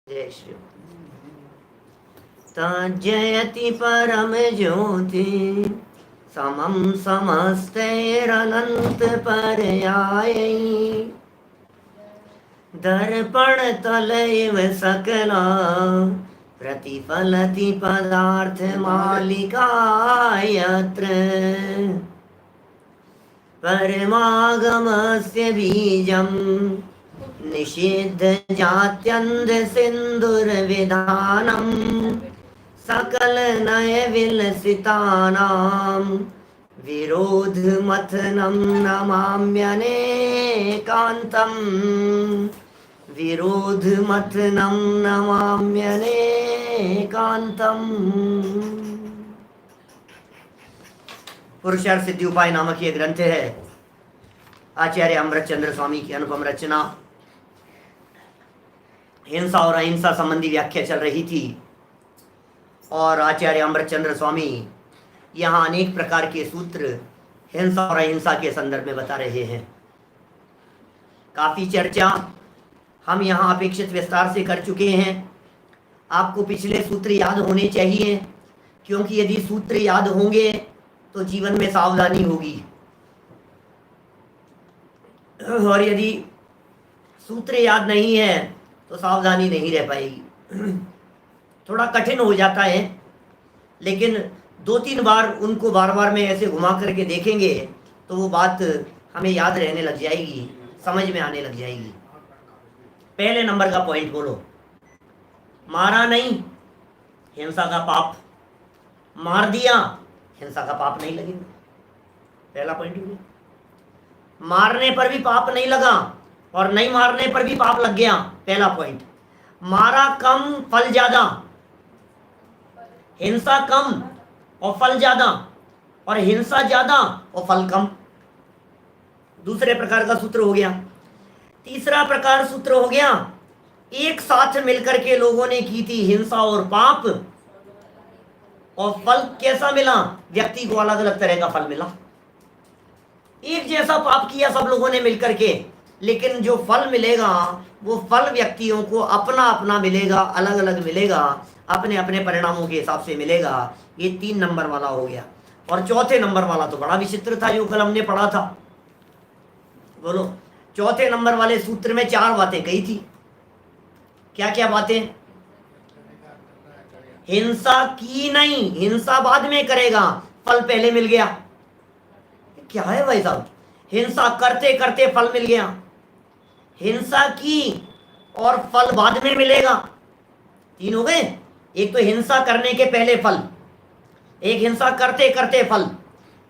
जय श्री तजयति परम ज्योति समम समस्तैरनंत पर्यायैः दर्पण तलैव सकला प्रतिफलति पदार्थ मालिका यत्र परमागमस्य बीजं निषिद्ध जात्यन्ध सिन्दुर्विधानं सकल नय विलसितानां विरोधमथनं नमाम्यनेकान्तं विरोधमथनं नमाम्यनेकान्तं। पुरुषार्थ सिद्धि उपाय नामक ये ग्रंथ है, आचार्य अमृतचंद्र स्वामी की अनुपम रचना। हिंसा और अहिंसा संबंधी व्याख्या चल रही थी और आचार्य अमृतचंद्र स्वामी यहाँ अनेक प्रकार के सूत्र हिंसा और अहिंसा के संदर्भ में बता रहे हैं। काफी चर्चा हम यहाँ अपेक्षित विस्तार से कर चुके हैं। आपको पिछले सूत्र याद होने चाहिए, क्योंकि यदि सूत्र याद होंगे तो जीवन में सावधानी होगी, और यदि सूत्र याद नहीं है तो सावधानी नहीं रह पाएगी। थोड़ा कठिन हो जाता है, लेकिन 2-3 बार उनको बार बार में ऐसे घुमा करके देखेंगे तो वो बात हमें याद रहने लग जाएगी, समझ में आने लग जाएगी। पहले नंबर का पॉइंट बोलो, मारा नहीं हिंसा का पाप, मार दिया हिंसा का पाप नहीं लगेगा। पहला पॉइंट हो गया। मारने पर भी पाप नहीं लगा और नहीं मारने पर भी पाप लग गया, पहला पॉइंट। मारा कम फल ज्यादा, हिंसा कम और फल ज्यादा, और हिंसा ज्यादा और फल कम। दूसरे प्रकार का सूत्र हो गया। तीसरा प्रकार सूत्र हो गया, एक साथ मिलकर के लोगों ने की थी हिंसा और पाप, और फल कैसा मिला? व्यक्ति को अलग अलग तरह का फल मिला। एक जैसा पाप किया सब लोगों ने मिलकर के, लेकिन जो फल मिलेगा वो फल व्यक्तियों को अपना अपना मिलेगा, अलग अलग मिलेगा, अपने अपने परिणामों के हिसाब से मिलेगा। ये 3 नंबर वाला हो गया। और चौथे नंबर वाला तो बड़ा विचित्र था, जो कल हमने पढ़ा था। बोलो, चौथे नंबर वाले सूत्र में 4 बातें कही थी। क्या क्या बातें? हिंसा की नहीं, हिंसा बाद में करेगा, फल पहले मिल गया। क्या है भाई साहब? हिंसा करते करते फल मिल गया। हिंसा की और फल बाद में मिलेगा, 3 हो गए। एक तो हिंसा करने के पहले फल, एक हिंसा करते करते फल,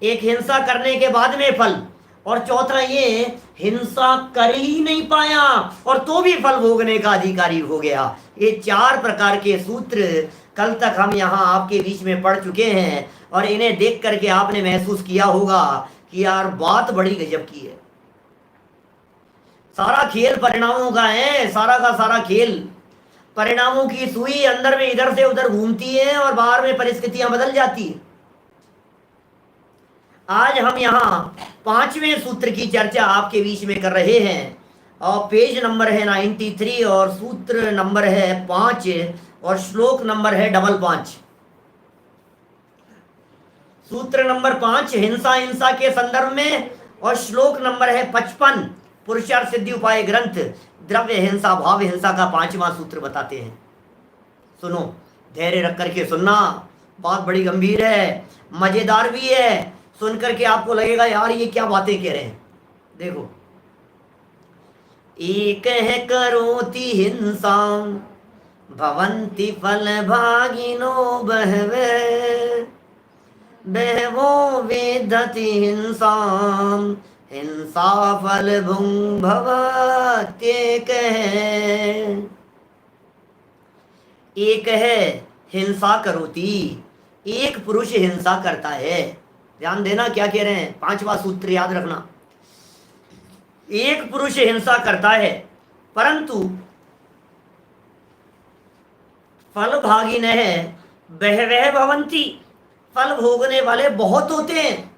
एक हिंसा करने के बाद में फल, और चौथा ये हिंसा कर ही नहीं पाया और तो भी फल भोगने का अधिकारी हो गया। ये 4 प्रकार के सूत्र कल तक हम यहाँ आपके बीच में पढ़ चुके हैं, और इन्हें देख करके आपने महसूस किया होगा कि यार बात बड़ी गजब की है। सारा खेल परिणामों का है, सारा का सारा खेल परिणामों की सुई अंदर में इधर से उधर घूमती है और बाहर में परिस्थितियां बदल जाती है। आज हम यहाँ 5वें सूत्र की चर्चा आपके बीच में कर रहे हैं, और पेज नंबर है 93 और सूत्र नंबर है 5 और श्लोक नंबर है 55। सूत्र नंबर 5 हिंसा हिंसा के संदर्भ में, और श्लोक नंबर है 55 पुरुषार्थ सिद्धि उपाय ग्रंथ द्रव्य हिंसा भाव हिंसा का 5वां सूत्र बताते हैं। सुनो, धैर्य रख करके सुनना, बात बड़ी गंभीर है, मजेदार भी है। सुन करके आपको लगेगा यार ये क्या बातें कह रहे हैं। देखो, एक है करोति हिंसा भवन्ति फल भागिनो बहवे, बहवो वेदति हिंसा हिंसा फल भुंग भवत्येक है। एक है हिंसा करोति, एक पुरुष हिंसा करता है। ध्यान देना क्या कह रहे हैं, 5वां सूत्र याद रखना। एक पुरुष हिंसा करता है, परंतु फल भागिन है बहवह भवन्ति, फल भोगने वाले बहुत होते हैं।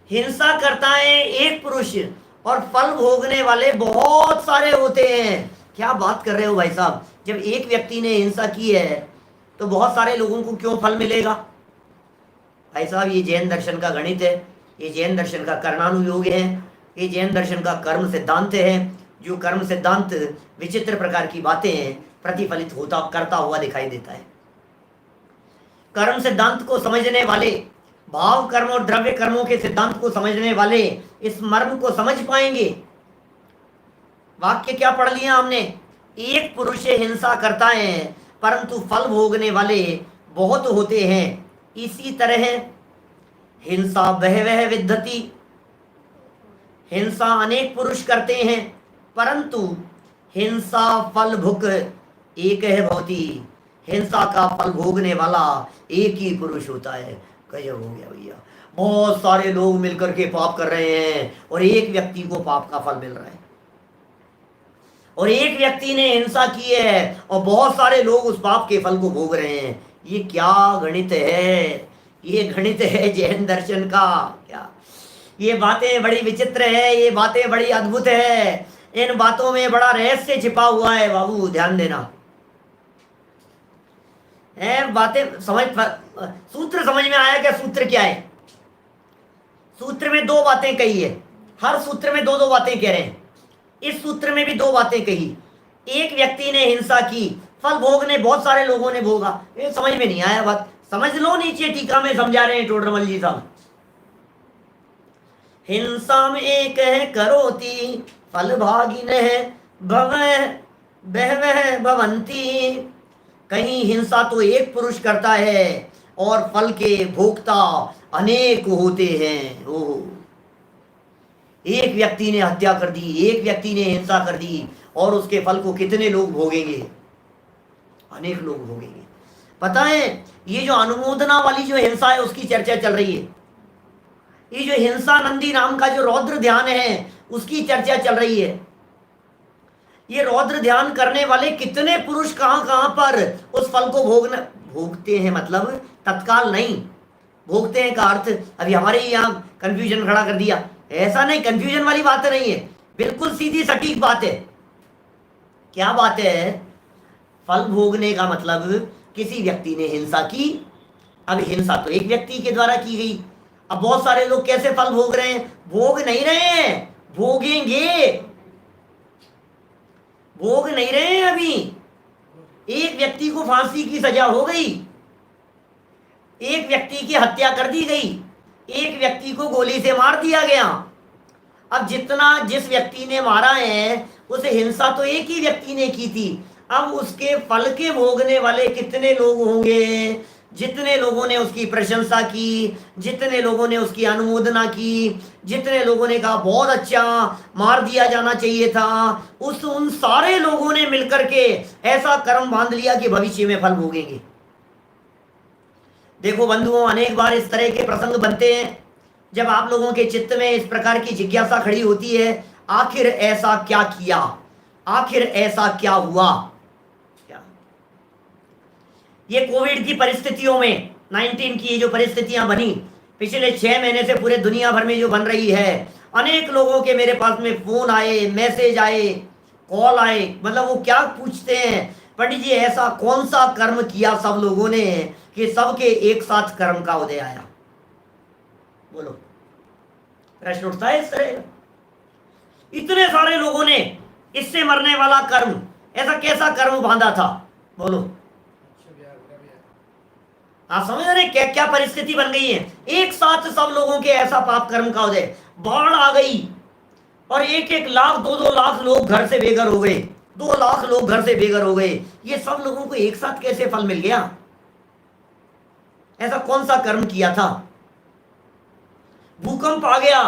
हिंसा करता है एक पुरुष और फल भोगने वाले बहुत सारे होते हैं। क्या बात कर रहे हो भाई साहब, जब एक व्यक्ति ने हिंसा की है तो बहुत सारे लोगों को क्यों फल मिलेगा? भाई साहब ये जैन दर्शन का गणित है, ये जैन दर्शन का कर्णानुयोग है, ये जैन दर्शन का कर्म सिद्धांत है। जो कर्म सिद्धांत विचित्र प्रकार की बातें हैं प्रतिफलित होता करता हुआ दिखाई देता है। कर्म सिद्धांत को समझने वाले, भाव कर्म और द्रव्य कर्मों के सिद्धांत को समझने वाले इस मर्म को समझ पाएंगे। वाक्य क्या पढ़ लिया हमने? एक पुरुष हिंसा करता है परंतु फल भोगने वाले बहुत होते हैं। इसी तरह हिंसा बहवह विद्धति, हिंसा अनेक पुरुष करते हैं परंतु हिंसा फल भुक एक है भवती, हिंसा का फल भोगने वाला एक ही पुरुष होता है। गजब हो गया भैया, बहुत सारे लोग मिलकर के पाप कर रहे हैं और एक व्यक्ति को पाप का फल मिल रहा है। और एक व्यक्ति ने हिंसा की है और बहुत सारे लोग उस पाप के फल को भोग रहे हैं। ये क्या गणित है? ये गणित है जैन दर्शन का क्या? ये बातें बड़ी विचित्र है, ये बातें बड़ी अद्भुत है, इन बातों में बड़ा रहस्य छिपा हुआ है बाबू, ध्यान देना है। बातें समझ, सूत्र समझ में आया क्या? सूत्र क्या है? सूत्र में दो बातें कही है, हर सूत्र में दो दो बातें कह रहे हैं। इस सूत्र में भी दो बातें कही। एक व्यक्ति ने हिंसा की, फल भोगने बहुत सारे लोगों ने भोगा। ये समझ में नहीं आया बात, समझ लो, नीचे टीका में समझा रहे हैं टोडरमल जी साहब। हिंसा में एक है करोति फल भागिन है भवः बहवः भवंती। कहीं हिंसा तो एक पुरुष करता है और फल के भोक्ता अनेक होते हैं। ओह, एक व्यक्ति ने हत्या कर दी, एक व्यक्ति ने हिंसा कर दी और उसके फल को कितने लोग भोगेंगे? अनेक लोग भोगेंगे। पता है, ये जो अनुमोदना वाली जो हिंसा है उसकी चर्चा चल रही है। ये जो हिंसा नंदी नाम का जो रौद्र ध्यान है उसकी चर्चा चल रही है। ये रौद्र ध्यान करने वाले कितने पुरुष कहां कहां पर उस फल को भोगते हैं, मतलब तत्काल नहीं भोगते हैं का अर्थ अभी हमारे यहाँ कंफ्यूजन खड़ा कर दिया। ऐसा नहीं, कंफ्यूजन वाली बात नहीं है, बिल्कुल सीधी सटीक बात है। क्या बात है? फल भोगने का मतलब किसी व्यक्ति ने हिंसा की। अब हिंसा तो एक व्यक्ति के द्वारा की गई, अब बहुत सारे लोग कैसे फल भोग रहे हैं? भोग नहीं रहे हैं, भोगेंगे। भोग नहीं रहे हैं अभी। एक व्यक्ति को फांसी की सजा हो गई, एक व्यक्ति की हत्या कर दी गई, एक व्यक्ति को गोली से मार दिया गया। अब जितना जिस व्यक्ति ने मारा है उसे हिंसा तो एक ही व्यक्ति ने की थी। अब उसके फल के भोगने वाले कितने लोग होंगे? जितने लोगों ने उसकी प्रशंसा की, जितने लोगों ने उसकी अनुमोदना की, जितने लोगों ने कहा बहुत अच्छा, मार दिया जाना चाहिए था, उन सारे लोगों ने मिलकर के ऐसा कर्म बांध लिया कि भविष्य में फल भोगेंगे। देखो बंधुओं, अनेक बार इस तरह के प्रसंग बनते हैं जब आप लोगों के चित्त में इस प्रकार की जिज्ञासा खड़ी होती है, आखिर ऐसा क्या किया, आखिर ऐसा क्या हुआ। क्या ये कोविड की परिस्थितियों में 19 की जो परिस्थितियां बनी पिछले 6 महीने से पूरे दुनिया भर में जो बन रही है, अनेक लोगों के मेरे पास में फोन आए, मैसेज आए, कॉल आए, मतलब वो क्या पूछते हैं, पंडित जी ऐसा कौन सा कर्म किया सब लोगों ने कि सबके एक साथ कर्म का उदय आया? बोलो, प्रश्न उठता है इस तरह। इतने सारे लोगों ने इससे मरने वाला कर्म, ऐसा कैसा कर्म बांधा था? बोलो, आप समझ रहे क्या क्या परिस्थिति बन गई है? एक साथ सब लोगों के ऐसा पाप कर्म का उदय, बाढ़ आ गई और 1-1 लाख 2-2 लाख लोग घर से बेघर हो गए, 2 लाख लोग घर से बेघर हो गए। ये सब लोगों को एक साथ कैसे फल मिल गया? ऐसा कौन सा कर्म किया था? भूकंप आ गया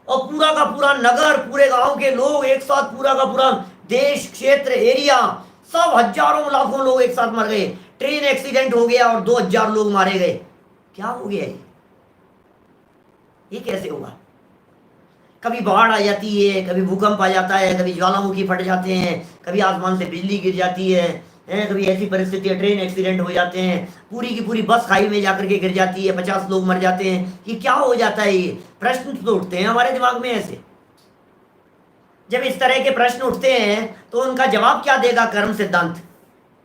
और पूरा का पूरा नगर, पूरे गांव के लोग एक साथ, पूरा का पूरा देश, क्षेत्र, एरिया, सब हजारों लाखों लोग एक साथ मर गए। ट्रेन एक्सीडेंट हो गया और 2000 लोग मारे गए। क्या हो गया ये कैसे हुआ? कभी बाढ़ आ जाती है, कभी भूकंप आ जाता है, कभी ज्वालामुखी फट जाते हैं, कभी आसमान से बिजली गिर जाती है, कभी ऐसी परिस्थिति है ट्रेन एक्सीडेंट हो जाते हैं, पूरी की पूरी बस खाई में जाकर के गिर जाती है, 50 लोग मर जाते हैं। ये क्या हो जाता है? ये प्रश्न तो उठते हैं हमारे दिमाग में ऐसे। जब इस तरह के प्रश्न उठते हैं तो उनका जवाब क्या देगा कर्म सिद्धांत?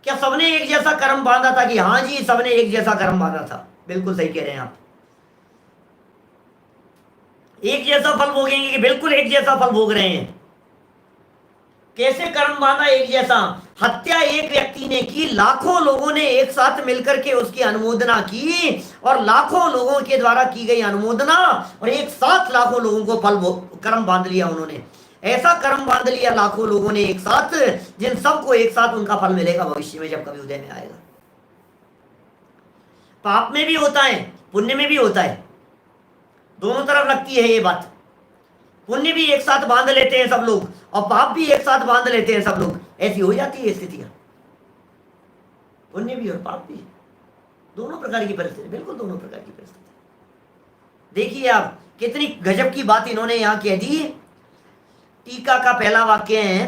क्या सबने एक जैसा कर्म बांधा था? कि हाँ जी, सबने एक जैसा कर्म बांधा था। बिल्कुल सही कह रहे हैं आप। एक जैसा फल भोगेंगे कि बिल्कुल एक जैसा फल भोग रहे हैं? कैसे कर्म बांधा एक जैसा? हत्या एक व्यक्ति ने की, लाखों लोगों ने एक साथ मिलकर के उसकी अनुमोदना की, और लाखों लोगों के द्वारा की गई अनुमोदना और एक साथ लाखों लोगों को कर्म बांध लिया उन्होंने। ऐसा कर्म बांध लिया लाखों लोगों ने एक साथ, जिन सबको एक साथ उनका फल मिलेगा भविष्य में, जब कभी उदय में आएगा। पाप में भी होता है, पुण्य में भी होता है, दोनों तरफ लगती है ये बात। पुण्य भी एक साथ बांध लेते हैं सब लोग, और पाप भी एक साथ बांध लेते हैं सब लोग। ऐसी हो जाती है स्थितियां, पुण्य भी और पाप भी, दोनों प्रकार की परिस्थिति, बिल्कुल दोनों प्रकार की परिस्थिति। देखिए आप, कितनी गजब की बात इन्होंने यहां कह दी। टीका का पहला वाक्य है,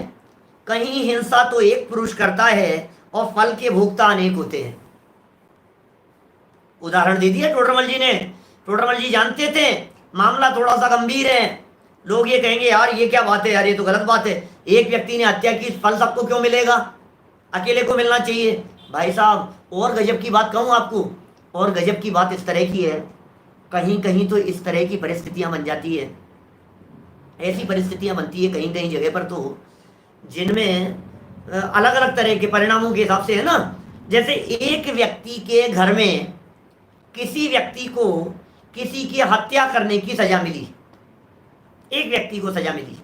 कहीं हिंसा तो एक पुरुष करता है और फल के भोक्ता अनेक होते हैं। उदाहरण दे दिया टोडरमल जी ने। टोडरमल जी जानते थे मामला थोड़ा सा गंभीर है। लोग ये कहेंगे यार ये क्या बात है, यार ये तो गलत बात है, एक व्यक्ति ने हत्या की, फल सबको क्यों मिलेगा, अकेले को मिलना चाहिए। भाई साहब, और गजब की बात कहूँ आपको, और गजब की बात इस तरह की है, कहीं कहीं तो इस तरह की परिस्थितियां बन जाती है, ऐसी परिस्थितियां बनती है कहीं कहीं जगह पर तो, जिनमें अलग अलग तरह के परिणामों के हिसाब से, है ना। जैसे एक व्यक्ति के घर में किसी व्यक्ति को किसी की हत्या करने की सजा मिली, एक व्यक्ति को सजा मिली।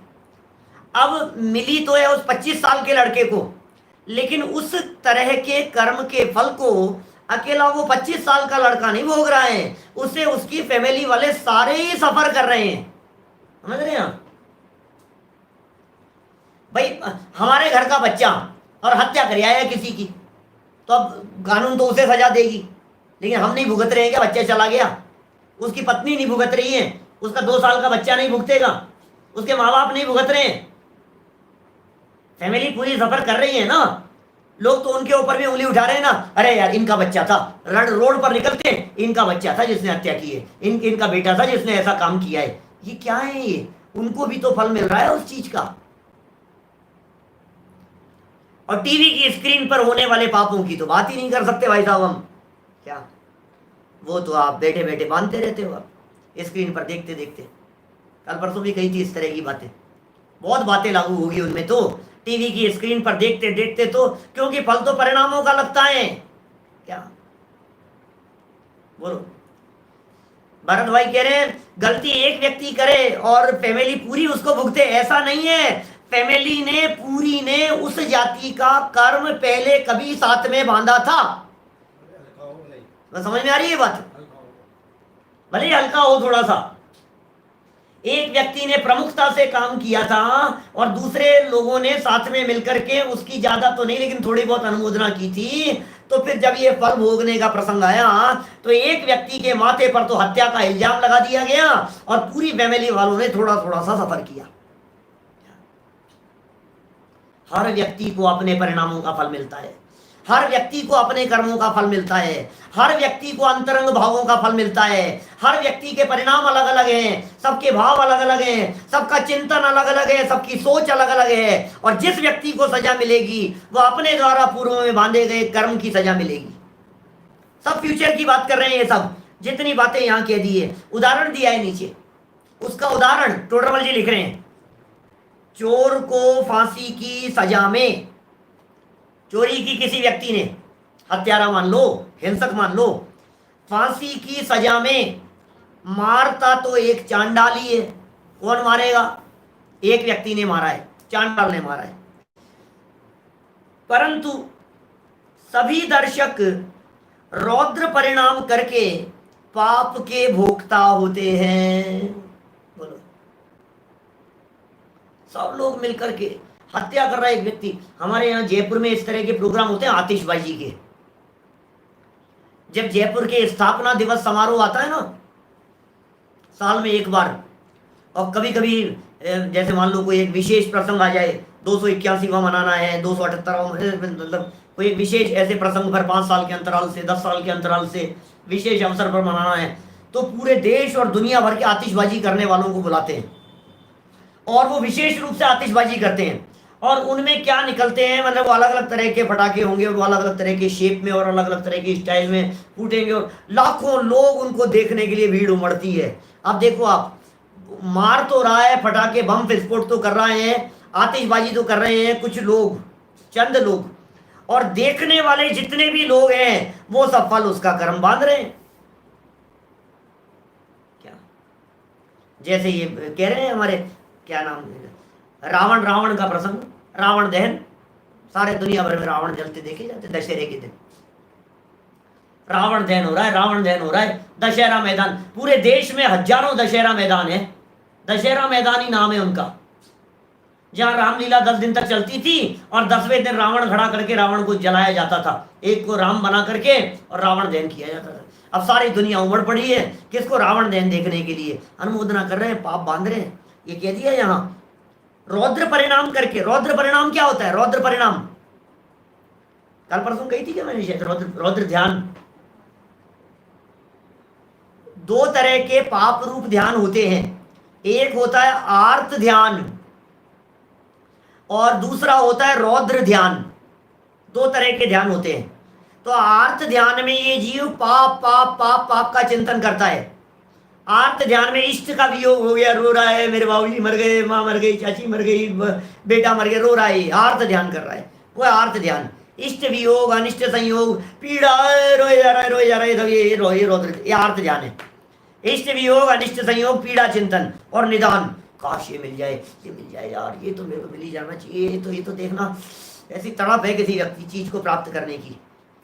अब मिली तो है उस 25 साल के लड़के को, लेकिन उस तरह के कर्म के फल को अकेला वो 25 साल का लड़का नहीं भोग रहा है, उसे उसकी फैमिली वाले सारे ही सफर कर रहे हैं। समझ रहे हैं आप? भाई हमारे घर का बच्चा और हत्या कर आया किसी की, तो अब कानून तो उसे सजा देगी, लेकिन हम नहीं भुगत रहे हैं क्या? बच्चा चला गया, उसकी पत्नी नहीं भुगत रही है, उसका 2 साल का बच्चा नहीं भुगतेगा, उसके माँ बाप नहीं भुगत रहे हैं, फैमिली पूरी सफर कर रही है ना। लोग तो उनके ऊपर भी उंगली उठा रहे हैं ना, अरे यार इनका बच्चा था, रोड पर निकलते हैं, इनका बच्चा था जिसने हत्या की है, इनका बेटा था जिसने ऐसा काम किया है। ये क्या है ये? उनको भी तो फल मिल रहा है उस चीज का। और टीवी की स्क्रीन पर होने वाले पापों की तो बात ही नहीं कर सकते भाई साहब हम। क्या वो तो आप बैठे बैठे बांधते रहते हो, आप स्क्रीन पर देखते देखते। कल परसों भी कही थी इस तरह की बातें, बहुत बातें लागू होगी उनमें तो, टीवी की स्क्रीन पर देखते देखते तो, क्योंकि फल तो परिणामों का लगता है। क्या बोलो? भरत भाई कह रहे हैं गलती एक व्यक्ति करे और फैमिली पूरी उसको भुगते, ऐसा नहीं है। फैमिली ने पूरी ने उस जाति का कर्म पहले कभी साथ में बांधा था। समझ में आ रही है बात? भले हल्का हो थोड़ा सा, एक व्यक्ति ने प्रमुखता से काम किया था और दूसरे लोगों ने साथ में मिलकर के उसकी ज्यादा तो नहीं लेकिन थोड़ी बहुत अनुमोदना की थी। तो फिर जब ये फल भोगने का प्रसंग आया तो एक व्यक्ति के माथे पर तो हत्या का इल्जाम लगा दिया गया और पूरी फैमिली वालों ने थोड़ा थोड़ा सा सफर किया। हर व्यक्ति को अपने परिणामों का फल मिलता है, हर व्यक्ति को अपने कर्मों का फल मिलता है, हर व्यक्ति को अंतरंग भावों का फल मिलता है। हर व्यक्ति के परिणाम अलग अलग हैं, सबके भाव अलग अलग हैं, सबका चिंतन अलग अलग है, सबकी सोच अलग अलग है। और जिस व्यक्ति को सजा मिलेगी वह अपने द्वारा पूर्व में बांधे गए कर्म की सजा मिलेगी। सब फ्यूचर की बात कर रहे हैं, ये सब जितनी बातें यहाँ कह दी है। उदाहरण दिया है नीचे, उसका उदाहरण टोडरमल जी लिख रहे हैं। चोर को फांसी की सजा में, चोरी की किसी व्यक्ति ने, हत्यारा मान लो, हिंसक मान लो, फांसी की सजा में मारता तो एक चांडाली है। कौन मारेगा? एक व्यक्ति ने मारा है, चांडाल ने मारा है। परंतु सभी दर्शक रौद्र परिणाम करके पाप के भोक्ता होते हैं। बोलो, सब लोग मिलकर के हत्या कर रहा है एक व्यक्ति। हमारे यहाँ जयपुर में इस तरह के प्रोग्राम होते हैं आतिशबाजी के। जब जयपुर के स्थापना दिवस समारोह आता है ना साल में एक बार, और कभी कभी जैसे मान लो कोई एक विशेष प्रसंग आ जाए, 281वां मनाना है, 278वां, मतलब कोई एक विशेष ऐसे प्रसंग पर 5 साल के अंतराल से, 10 साल के अंतराल से विशेष अवसर पर मनाना है, तो पूरे देश और दुनिया भर के आतिशबाजी करने वालों को बुलाते हैं। और वो विशेष रूप से आतिशबाजी करते हैं, और उनमें क्या निकलते हैं, मतलब वो अलग अलग तरह के पटाखे होंगे, और वो अलग अलग तरह के शेप में और अलग अलग तरह के स्टाइल में फूटेंगे, और लाखों लोग उनको देखने के लिए भीड़ उमड़ती है। अब देखो आप, मार तो रहा है, पटाखे बम विस्फोट तो कर रहे हैं, आतिशबाजी तो कर रहे हैं कुछ लोग, चंद लोग, और देखने वाले जितने भी लोग हैं वो सब फल उसका कर्म बांध रहे हैं। क्या, जैसे ये कह रहे हैं हमारे, क्या नाम है, रावण, रावण का प्रसंग, रावण दहन, सारे दुनिया भर में रावण जलते देखे जाते दशहरे के दिन। रावण दहन हो रहा है, रावण दहन हो रहा है, दशहरा मैदान, पूरे देश में हजारों दशहरा मैदान है, दशहरा मैदान ही नाम है उनका, जहां रामलीला 10 दिन तक चलती थी, और 10वें दिन रावण खड़ा करके रावण को जलाया जाता था, एक को राम बना करके, और रावण दहन किया जाता था। अब सारी दुनिया उमड़ पड़ी है किसको, रावण दहन देखने के लिए, अनुमोदना कर रहे हैं, पाप बांध रहे हैं। ये कह दिया यहां रौद्र परिणाम करके। रौद्र परिणाम क्या होता है, रौद्र परिणाम कल परसों कही थी क्या मैंने शायद, रौद्र ध्यान। दो तरह के पाप रूप ध्यान होते हैं, एक होता है आर्त ध्यान और दूसरा होता है रौद्र ध्यान। दो तरह के ध्यान होते हैं। तो आर्त ध्यान में ये जीव पाप पाप पाप पाप का चिंतन करता है। आर्त ध्यान में इष्ट का वियोग हो गया, रो रहा है, मेरे बाबूजी मर गए, माँ मर गई, चाची मर गई, बेटा मर गया, रो रहा है, आर्त ध्यान कर रहा है, वो है आर्त ध्यान। इष्ट वियोग, अनिष्ट संयोग, पीड़ा, रोए जा रहा है, रोए जा रहा है, तो ये रौद्र, ये आर्त ध्यान है। इष्ट वियोग, अनिष्ट संयोग, पीड़ा चिंतन और निदान, काश ये मिल जाए, ये मिल जाए यार, ये तो मेरे को मिल ही जाना चाहिए, ये तो देखना, ऐसी तड़प है किसी व्यक्ति चीज को प्राप्त करने की,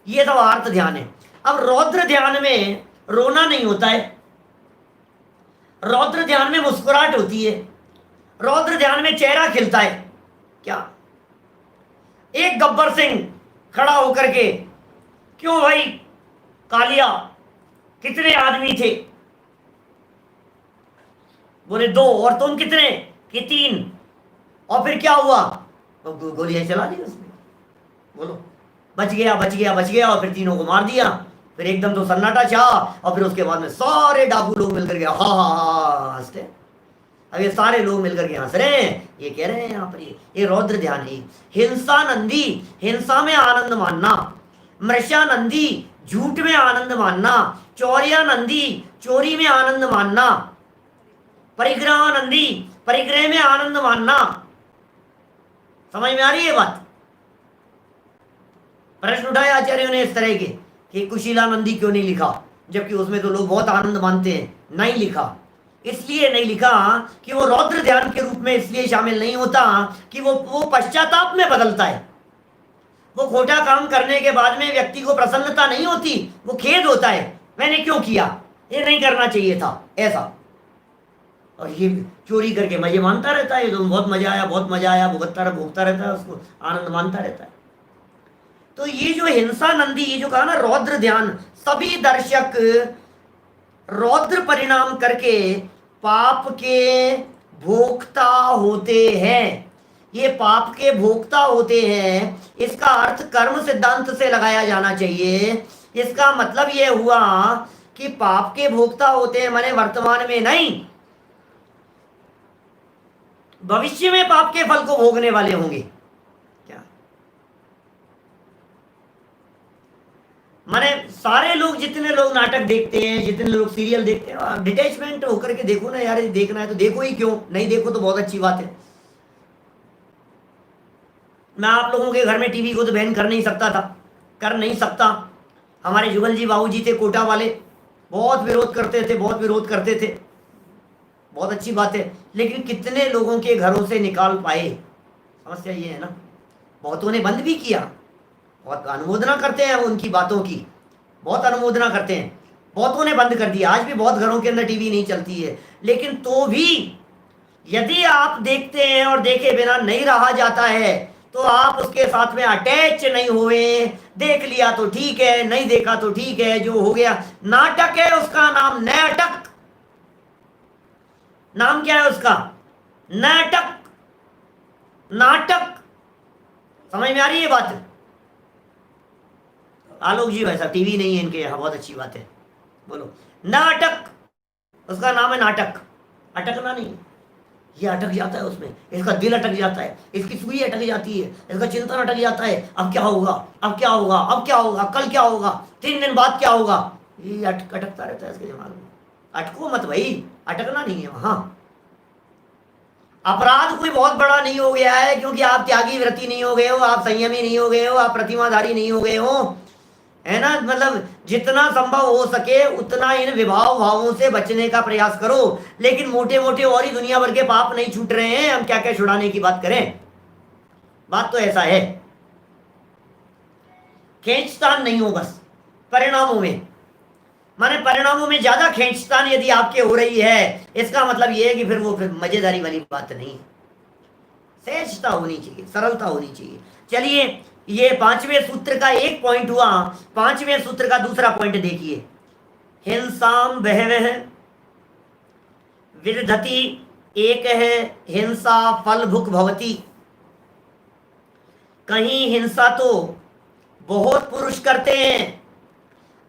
ये तो आर्त ध्यान है। अब रौद्र ध्यान में रोना नहीं होता है, रौद्र ध्यान में मुस्कुराहट होती है, रौद्र ध्यान में चेहरा खिलता है। क्या, एक गब्बर सिंह खड़ा होकर के, क्यों भाई कालिया, कितने आदमी थे, बोले 2, और तुम कितने, कि 3, और फिर क्या हुआ, तो गोलियां चला दी उसने, बोलो, बच गया बच गया बच गया, और फिर तीनों को मार दिया। फिर एकदम तो सन्नाटा छा, और फिर उसके बाद में सारे डाकू लोग मिलकर के हा हा हा हंसते। अब ये सारे लोग मिलकर के हंस रहे हैं, ये कह रहे हैं यहाँ पर ये रौद्र ध्यान है। हिंसा नंदी, हिंसा में आनंद मानना, मृषा नंदी, झूठ में आनंद मानना, चौरिया नंदी, चोरी में आनंद मानना, परिग्रह नंदी, परिग्रह में आनंद मानना। समझ में आ रही है बात? प्रश्न उठाए आचार्यों ने इस तरह के कि कुशीला नंदी क्यों नहीं लिखा, जबकि उसमें तो लोग बहुत आनंद मानते हैं। नहीं लिखा, इसलिए नहीं लिखा कि वो रौद्र ध्यान के रूप में इसलिए शामिल नहीं होता कि वो पश्चाताप में बदलता है। वो खोटा काम करने के बाद में व्यक्ति को प्रसन्नता नहीं होती, वो खेद होता है, मैंने क्यों किया, ये नहीं करना चाहिए था, ऐसा। और ये चोरी करके मजे मानता रहता है, तो बहुत मजा आया, बहुत मजा आया, भुगतता रहता है, उसको आनंद मानता रहता है। तो ये जो हिंसा नंदी, ये जो कहा ना रौद्र ध्यान, सभी दर्शक रौद्र परिणाम करके पाप के भोक्ता होते हैं। ये पाप के भोक्ता होते हैं, इसका अर्थ कर्म सिद्धांत से लगाया जाना चाहिए। इसका मतलब ये हुआ कि पाप के भोक्ता होते हैं, माने वर्तमान में नहीं, भविष्य में पाप के फल को भोगने वाले होंगे। क्या माने सारे लोग, जितने लोग नाटक देखते हैं, जितने लोग सीरियल देखते हैं, डिटैचमेंट होकर के देखो ना यार, देखना है तो देखो ही, क्यों नहीं देखो तो बहुत अच्छी बात है। मैं आप लोगों के घर में टीवी को तो बैन कर नहीं सकता था, कर नहीं सकता। हमारे जुगल जी बाबूजी थे कोटा वाले, बहुत विरोध करते थे, बहुत विरोध करते थे, बहुत अच्छी बात है, लेकिन कितने लोगों के घरों से निकाल पाए, समस्या ये है ना। बहुतों ने बंद भी किया, बहुत अनुमोदना करते हैं उनकी बातों की, बहुत अनुमोदना करते हैं, बहुतों ने बंद कर दिया। आज भी बहुत घरों के अंदर टीवी नहीं चलती है, लेकिन तो भी यदि आप देखते हैं और देखे बिना नहीं रहा जाता है, तो आप उसके साथ में अटैच नहीं हुए। देख लिया तो ठीक है, नहीं देखा तो ठीक है, जो हो गया नाटक है, उसका नाम नाटक। नाम क्या है उसका? नाटक। नाटक। समझ में आ रही है बात? आलोक जी वैसा टीवी नहीं है इनके यहाँ, बहुत अच्छी बात है, बोलो। नाटक, उसका नाम है नाटक, अटकना नहीं। ये अटक जाता है उसमें, इसका दिल अटक जाता है, इसकी सुई अटक जाती है, इसका चिंतन अटक जाता है। अब क्या होगा, अब क्या होगा, अब क्या होगा, कल क्या होगा, 3 दिन बाद क्या होगा, ये अटकता रहता है इसके दिमाग में। अटको मत भाई, अटकना नहीं है वहां। अपराध कोई बहुत बड़ा नहीं हो गया है क्योंकि आप त्यागी व्रती नहीं हो गए हो, आप संयमी नहीं हो गए हो, आप प्रतिमाधारी नहीं हो गए हो, है ना। मतलब जितना संभव हो सके उतना इन विभाव भावों से बचने का प्रयास करो। लेकिन मोटे मोटे और ही दुनिया भर के पाप नहीं छूट रहे हैं, हम क्या क्या छुड़ाने की बात करें। बात तो ऐसा है, खींचतान नहीं हो बस परिणामों में, माने परिणामों में ज्यादा खींचतान यदि आपके हो रही है, इसका मतलब यह है कि फिर वो मजेदारी वाली बात नहीं, सहजता होनी चाहिए, सरलता होनी चाहिए। चलिए, ये 5वें सूत्र का एक पॉइंट हुआ। 5वें सूत्र का दूसरा पॉइंट देखिए, हिंसाम बहवः विदधति एक है हिंसा फल भुक भवती। कहीं हिंसा तो बहुत पुरुष करते हैं,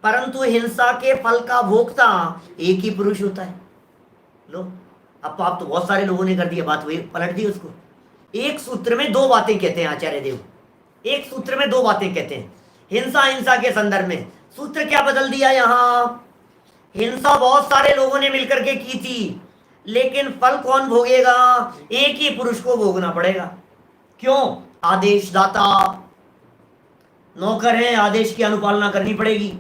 परंतु हिंसा के फल का भोक्ता एक ही पुरुष होता है। लो, अब पाप तो बहुत सारे लोगों ने कर दिया, बात वही पलट दी उसको। एक सूत्र में दो बातें कहते हैं आचार्य देव, एक सूत्र में दो बातें कहते हैं हिंसा के संदर्भ में। सूत्र क्या बदल दिया यहां, हिंसा बहुत सारे लोगों ने मिलकर के की थी, लेकिन फल कौन भोगेगा, एक ही पुरुष को भोगना पड़ेगा। क्यों, आदेशदाता, नौकर है आदेश की अनुपालना करनी पड़ेगी,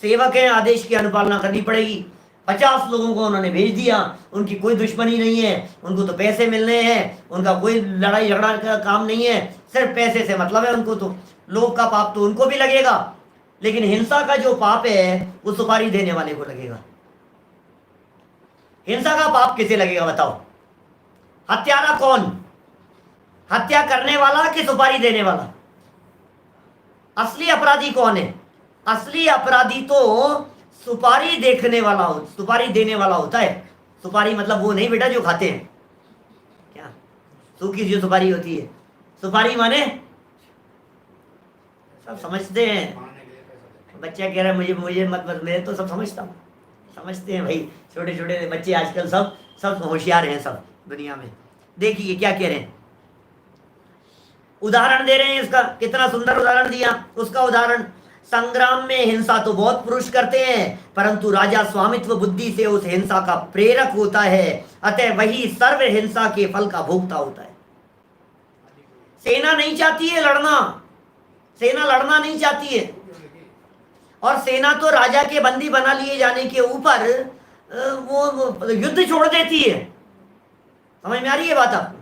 सेवक है आदेश की अनुपालना करनी पड़ेगी। 50 लोगों को उन्होंने भेज दिया, उनकी कोई दुश्मनी नहीं है, उनको तो पैसे मिलने हैं, उनका कोई लड़ाई झगड़ा का काम नहीं है, सिर्फ पैसे से मतलब है उनको। तो लोग का पाप तो उनको भी लगेगा, लेकिन हिंसा का जो पाप है वो सुपारी देने वाले को लगेगा। हिंसा का पाप किसे लगेगा बताओ, हत्यारा कौन, हत्या करने वाला कि सुपारी देने वाला। असली अपराधी कौन है, असली अपराधी तो सुपारी देखने वाला हो, सुपारी देने वाला होता है। सुपारी मतलब वो नहीं बेटा जो खाते हैं, क्या सूखी जो सुपारी होती है, सुपारी माने सब समझते हैं। बच्चा कह रहा है मुझे मत, मैं तो सब समझता हूँ, समझते हैं भाई, छोटे छोटे बच्चे आजकल सब होशियार हैं सब दुनिया में। देखिए क्या कह रहे हैं, उदाहरण दे रहे हैं इसका, कितना सुंदर उदाहरण दिया। उसका उदाहरण, संग्राम में हिंसा तो बहुत पुरुष करते हैं, परंतु राजा स्वामित्व बुद्धि से उस हिंसा का प्रेरक होता है, अतः वही सर्व हिंसा के फल का भोक्ता होता है। सेना नहीं चाहती है लड़ना, सेना लड़ना नहीं चाहती है, और सेना तो राजा के बंदी बना लिए जाने के ऊपर वो युद्ध छोड़ देती है। समझ में आ रही है बात आपको,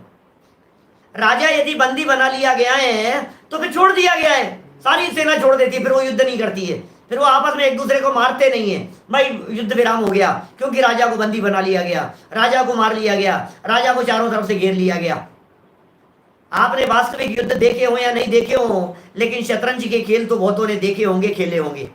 राजा यदि बंदी बना लिया गया है तो फिर छोड़ दिया गया है, सारी सेना छोड़ देती है, फिर वो युद्ध नहीं करती है, फिर वो आपस में एक दूसरे को मारते नहीं है, भाई युद्ध विराम हो गया क्योंकि राजा को बंदी बना लिया गया, राजा को मार लिया गया, राजा को चारों तरफ से घेर लिया गया। आपने वास्तविक युद्ध देखे हो या नहीं देखे हो, लेकिन शतरंज के खेल तो बहुतों ने देखे होंगे, खेले होंगे।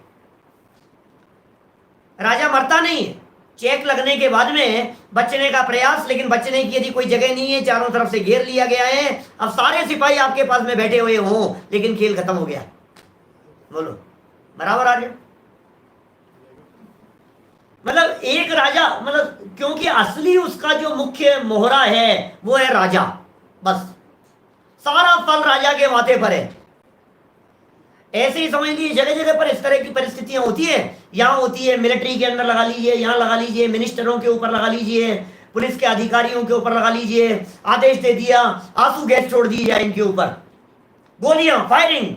राजा मरता नहीं, चेक लगने के बाद में बचने का प्रयास, लेकिन बचने की यदि कोई जगह नहीं है, चारों तरफ से घेर लिया गया है, अब सारे सिपाही आपके पास में बैठे हुए हों, लेकिन खेल खत्म हो गया, बोलो बराबर आ गया। मतलब एक राजा, मतलब क्योंकि असली उसका जो मुख्य मोहरा है वो है राजा, बस सारा फल राजा के माथे पर है। ऐसे ही समझ लीजिए जगह जगह पर इस तरह की परिस्थितियां होती है, यहाँ होती है मिलिट्री के अंदर लगा लीजिए, यहाँ लगा लीजिए, मिनिस्टरों के ऊपर लगा लीजिए, पुलिस के अधिकारियों के ऊपर लगा लीजिए, आदेश दे दिया आंसू गैस छोड़ दी जाए इनके ऊपर, गोलियां फायरिंग।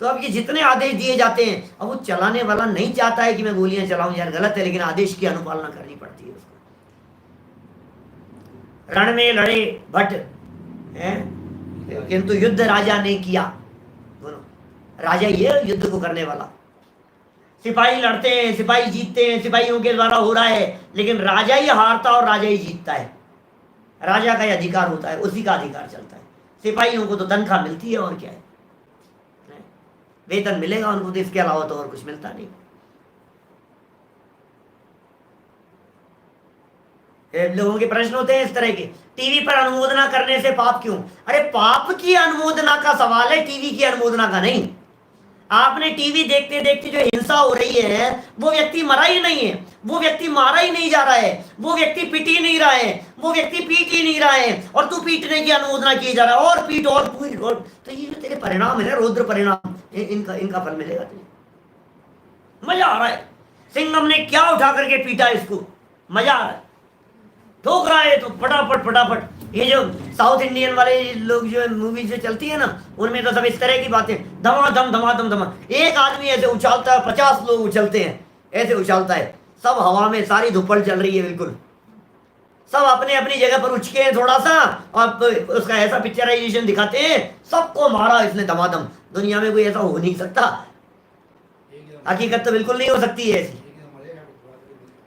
तो अब ये जितने आदेश दिए जाते हैं, अब वो चलाने वाला नहीं चाहता है कि मैं गोलियां चलाऊं, यार गलत है, लेकिन आदेश की अनुपालना करनी पड़ती है उसको। रण में लड़े भट्ट हैं, किंतु युद्ध राजा ने किया, राजा ये युद्ध को करने वाला। सिपाही लड़ते हैं, सिपाही जीतते हैं, सिपाहियों के द्वारा हो रहा है, लेकिन राजा ही हारता और राजा ही जीतता है। राजा का ही अधिकार होता है, उसी का अधिकार चलता है। सिपाहियों को तो तनख्वाह मिलती है, और क्या है, वेतन मिलेगा उनको, तो इसके अलावा तो और कुछ मिलता नहीं। लोगों के प्रश्न होते हैं इस तरह के, टीवी पर अनुमोदना करने से पाप क्यों? अरे पाप की अनुमोदना का सवाल है, टीवी की अनुमोदना का नहीं। आपने टीवी देखते देखते जो हिंसा हो रही है, वो व्यक्ति मरा ही नहीं है, वो व्यक्ति मारा ही नहीं जा रहा है, वो व्यक्ति पिट ही नहीं रहा है, वो व्यक्ति पीट ही नहीं रहा है और तू पीटने की अनुमोदना किए जा रहा है, और पीट और पीट और, तो ये जो तेरे परिणाम है ना, रौद्र परिणाम, इनका इनका फल मिलेगा तुझे। मजा आ रहा है, सिंघम ने क्या उठा करके पीटा इसको, मजा आ रहा है, ठोक रहा है तो फटाफट फटाफट। ये जो साउथ इंडियन वाले लोग जो मूवीज जो चलती है ना, उनमें तो सब इस तरह की बातें, धमाधम धमाधम धमा, एक आदमी ऐसे उछालता है 50 लोग उछलते हैं, ऐसे उछालता है, सब हवा में, सारी धुप्पड़ चल रही है, बिल्कुल सब अपने अपनी जगह पर उछके हैं थोड़ा सा, और उसका ऐसा पिक्चराइजेशन दिखाते हैं, सबको मारा इसने धमाधम। दुनिया में कोई ऐसा हो नहीं सकता, हकीकत तो बिल्कुल नहीं हो सकती है ऐसी।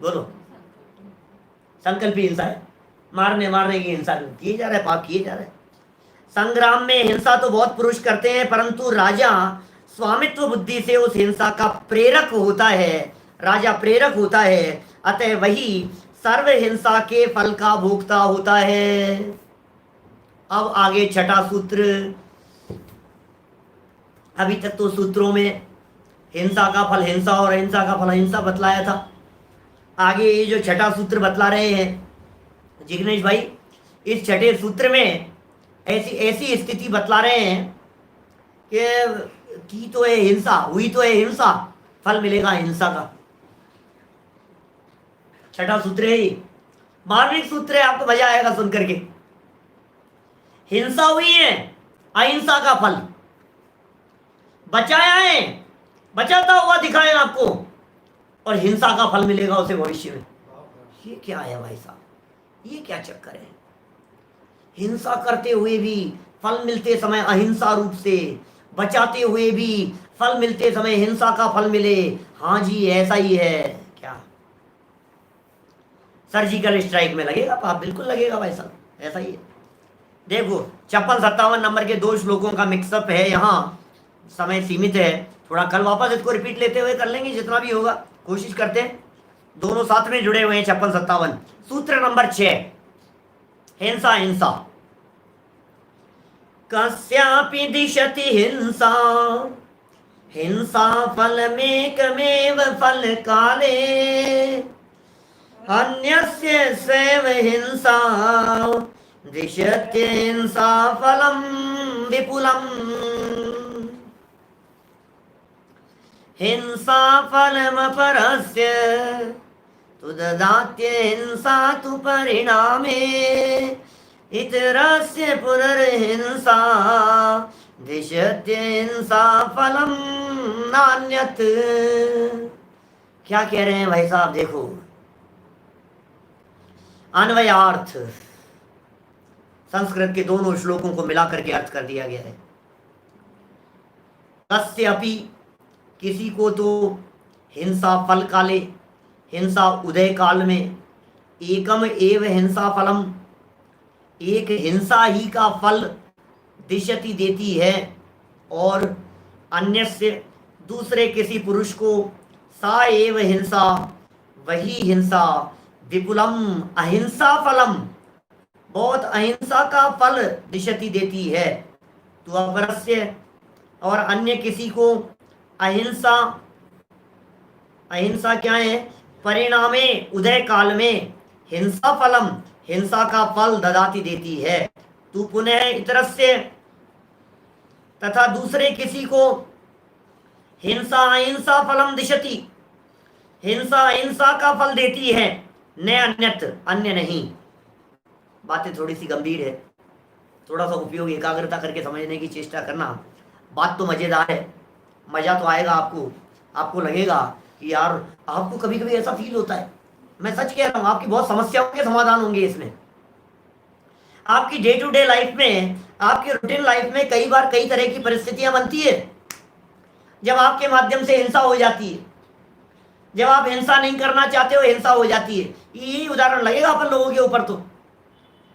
बोलो, संकल्पी हिंसा है, मारने मारने की हिंसा किए जा रहा है, पाप किए जा रहे हैं। संग्राम में हिंसा तो बहुत पुरुष करते हैं, परंतु राजा स्वामित्व बुद्धि से उस हिंसा का प्रेरक होता है, राजा प्रेरक होता है, अतः वही सर्व हिंसा के फल का भोक्ता होता है। अब आगे छठा सूत्र। अभी तक तो सूत्रों में हिंसा का फल हिंसा और अहिंसा का फल अहिंसा बतलाया था। आगे ये जो छठा सूत्र बतला रहे हैं जिग्नेश भाई, इस छठे सूत्र में ऐसी ऐसी स्थिति बतला रहे हैं कि की तो है हिंसा, हुई तो है हिंसा, फल मिलेगा हिंसा का। छठा सूत्र है, मार्मिक सूत्र है, आपको मजा आएगा सुन करके। हिंसा हुई है, अहिंसा का फल बचाया है, बचाता हुआ दिखाएगा आपको, और हिंसा का फल मिलेगा उसे भविष्य में। ये क्या है भाई साहब, ये क्या चक्कर है? हिंसा करते हुए भी फल मिलते समय अहिंसा रूप से, बचाते हुए भी फल मिलते समय हिंसा का फल मिले। हाँ जी, ऐसा ही है क्या? सर्जिकल स्ट्राइक में लगेगा पाप, बिल्कुल लगेगा भाई साहब, ऐसा ही है। देखो 56-57 नंबर के 2 श्लोकों का मिक्सअप है यहाँ, समय सीमित है, थोड़ा कल वापस इसको रिपीट लेते हुए कर लेंगे, जितना भी होगा कोशिश करते हैं। दोनों साथ में जुड़े हुए हैं 56-57। सूत्र नंबर 6, हिंसा हिंसा। कस्यापि दिशति हिंसा, हिंसा फलमेकमेव फल काले, अन्यस्य स्वैव हिंसा दिशत्य हिंसा फलम विपुलम। हिंसा फलमपरस्य तु ददात्य हिंसा तु परिणामे, इतरस्य पुनर्हिंसा दिशत्य हिंसा फलम नान्यत्। क्या कह रहे हैं भाई साहब? देखो, अन्वयार्थ संस्कृत के दोनों श्लोकों को मिलाकर के अर्थ कर दिया गया है। कस्यापि, किसी को तो, हिंसा फल काले, हिंसा उदय काल में, एकम एव हिंसा फलम, एक हिंसा ही का फल दिशति देती है, और अन्य से दूसरे किसी पुरुष को, सा एव हिंसा, वही हिंसा, विपुलम अहिंसा फलम, बहुत अहिंसा का फल दिशति देती है। तो अपरस्य, और अन्य किसी को, अहिंसा, अहिंसा क्या है? परिणामे उदय काल में, हिंसा फलम, हिंसा का फल ददाती देती है। तू पुनः इतरस्य, तथा दूसरे किसी को, हिंसा अहिंसा फलम दिशति, हिंसा अहिंसा का फल देती है, न अन्यत, अन्य नहीं। बातें थोड़ी सी गंभीर है, थोड़ा सा उपयोग एकाग्रता करके समझने की चेष्टा करना। बात तो मजेदार है, मजा तो आएगा आपको, आपको लगेगा कि यार, आपको कभी कभी ऐसा फील होता है, मैं सच कह रहा हूं, आपकी बहुत समस्याओं के समाधान होंगे इसमें। आपकी डे टू डे लाइफ में, आपकी रूटीन लाइफ में कई बार कई तरह की परिस्थितियां बनती है जब आपके माध्यम से हिंसा हो जाती है, जब आप हिंसा नहीं करना चाहते हो हिंसा हो जाती है। यही उदाहरण लगेगा अपन लोगों के ऊपर, तो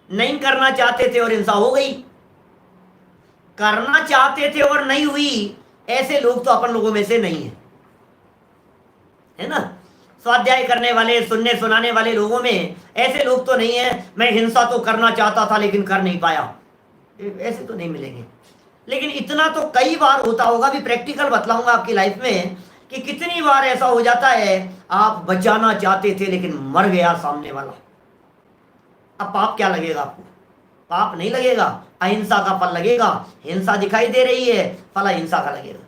नहीं करना चाहते थे और हिंसा हो गई, करना चाहते थे और नहीं हुई, ऐसे लोग तो अपन लोगों में से नहीं है ना। स्वाध्याय करने वाले, सुनने सुनाने वाले लोगों में ऐसे लोग तो नहीं है, मैं हिंसा तो करना चाहता था लेकिन कर नहीं पाया, ऐसे तो नहीं मिलेंगे। लेकिन इतना तो कई बार होता होगा, भी प्रैक्टिकल बतलाऊंगा आपकी लाइफ में कि कितनी बार ऐसा हो जाता है, आप बचाना चाहते थे लेकिन मर गया सामने वाला। अब पाप क्या लगेगा आपको? पाप नहीं लगेगा, अहिंसा का फल लगेगा। हिंसा दिखाई दे रही है, फल अहिंसा का लगेगा।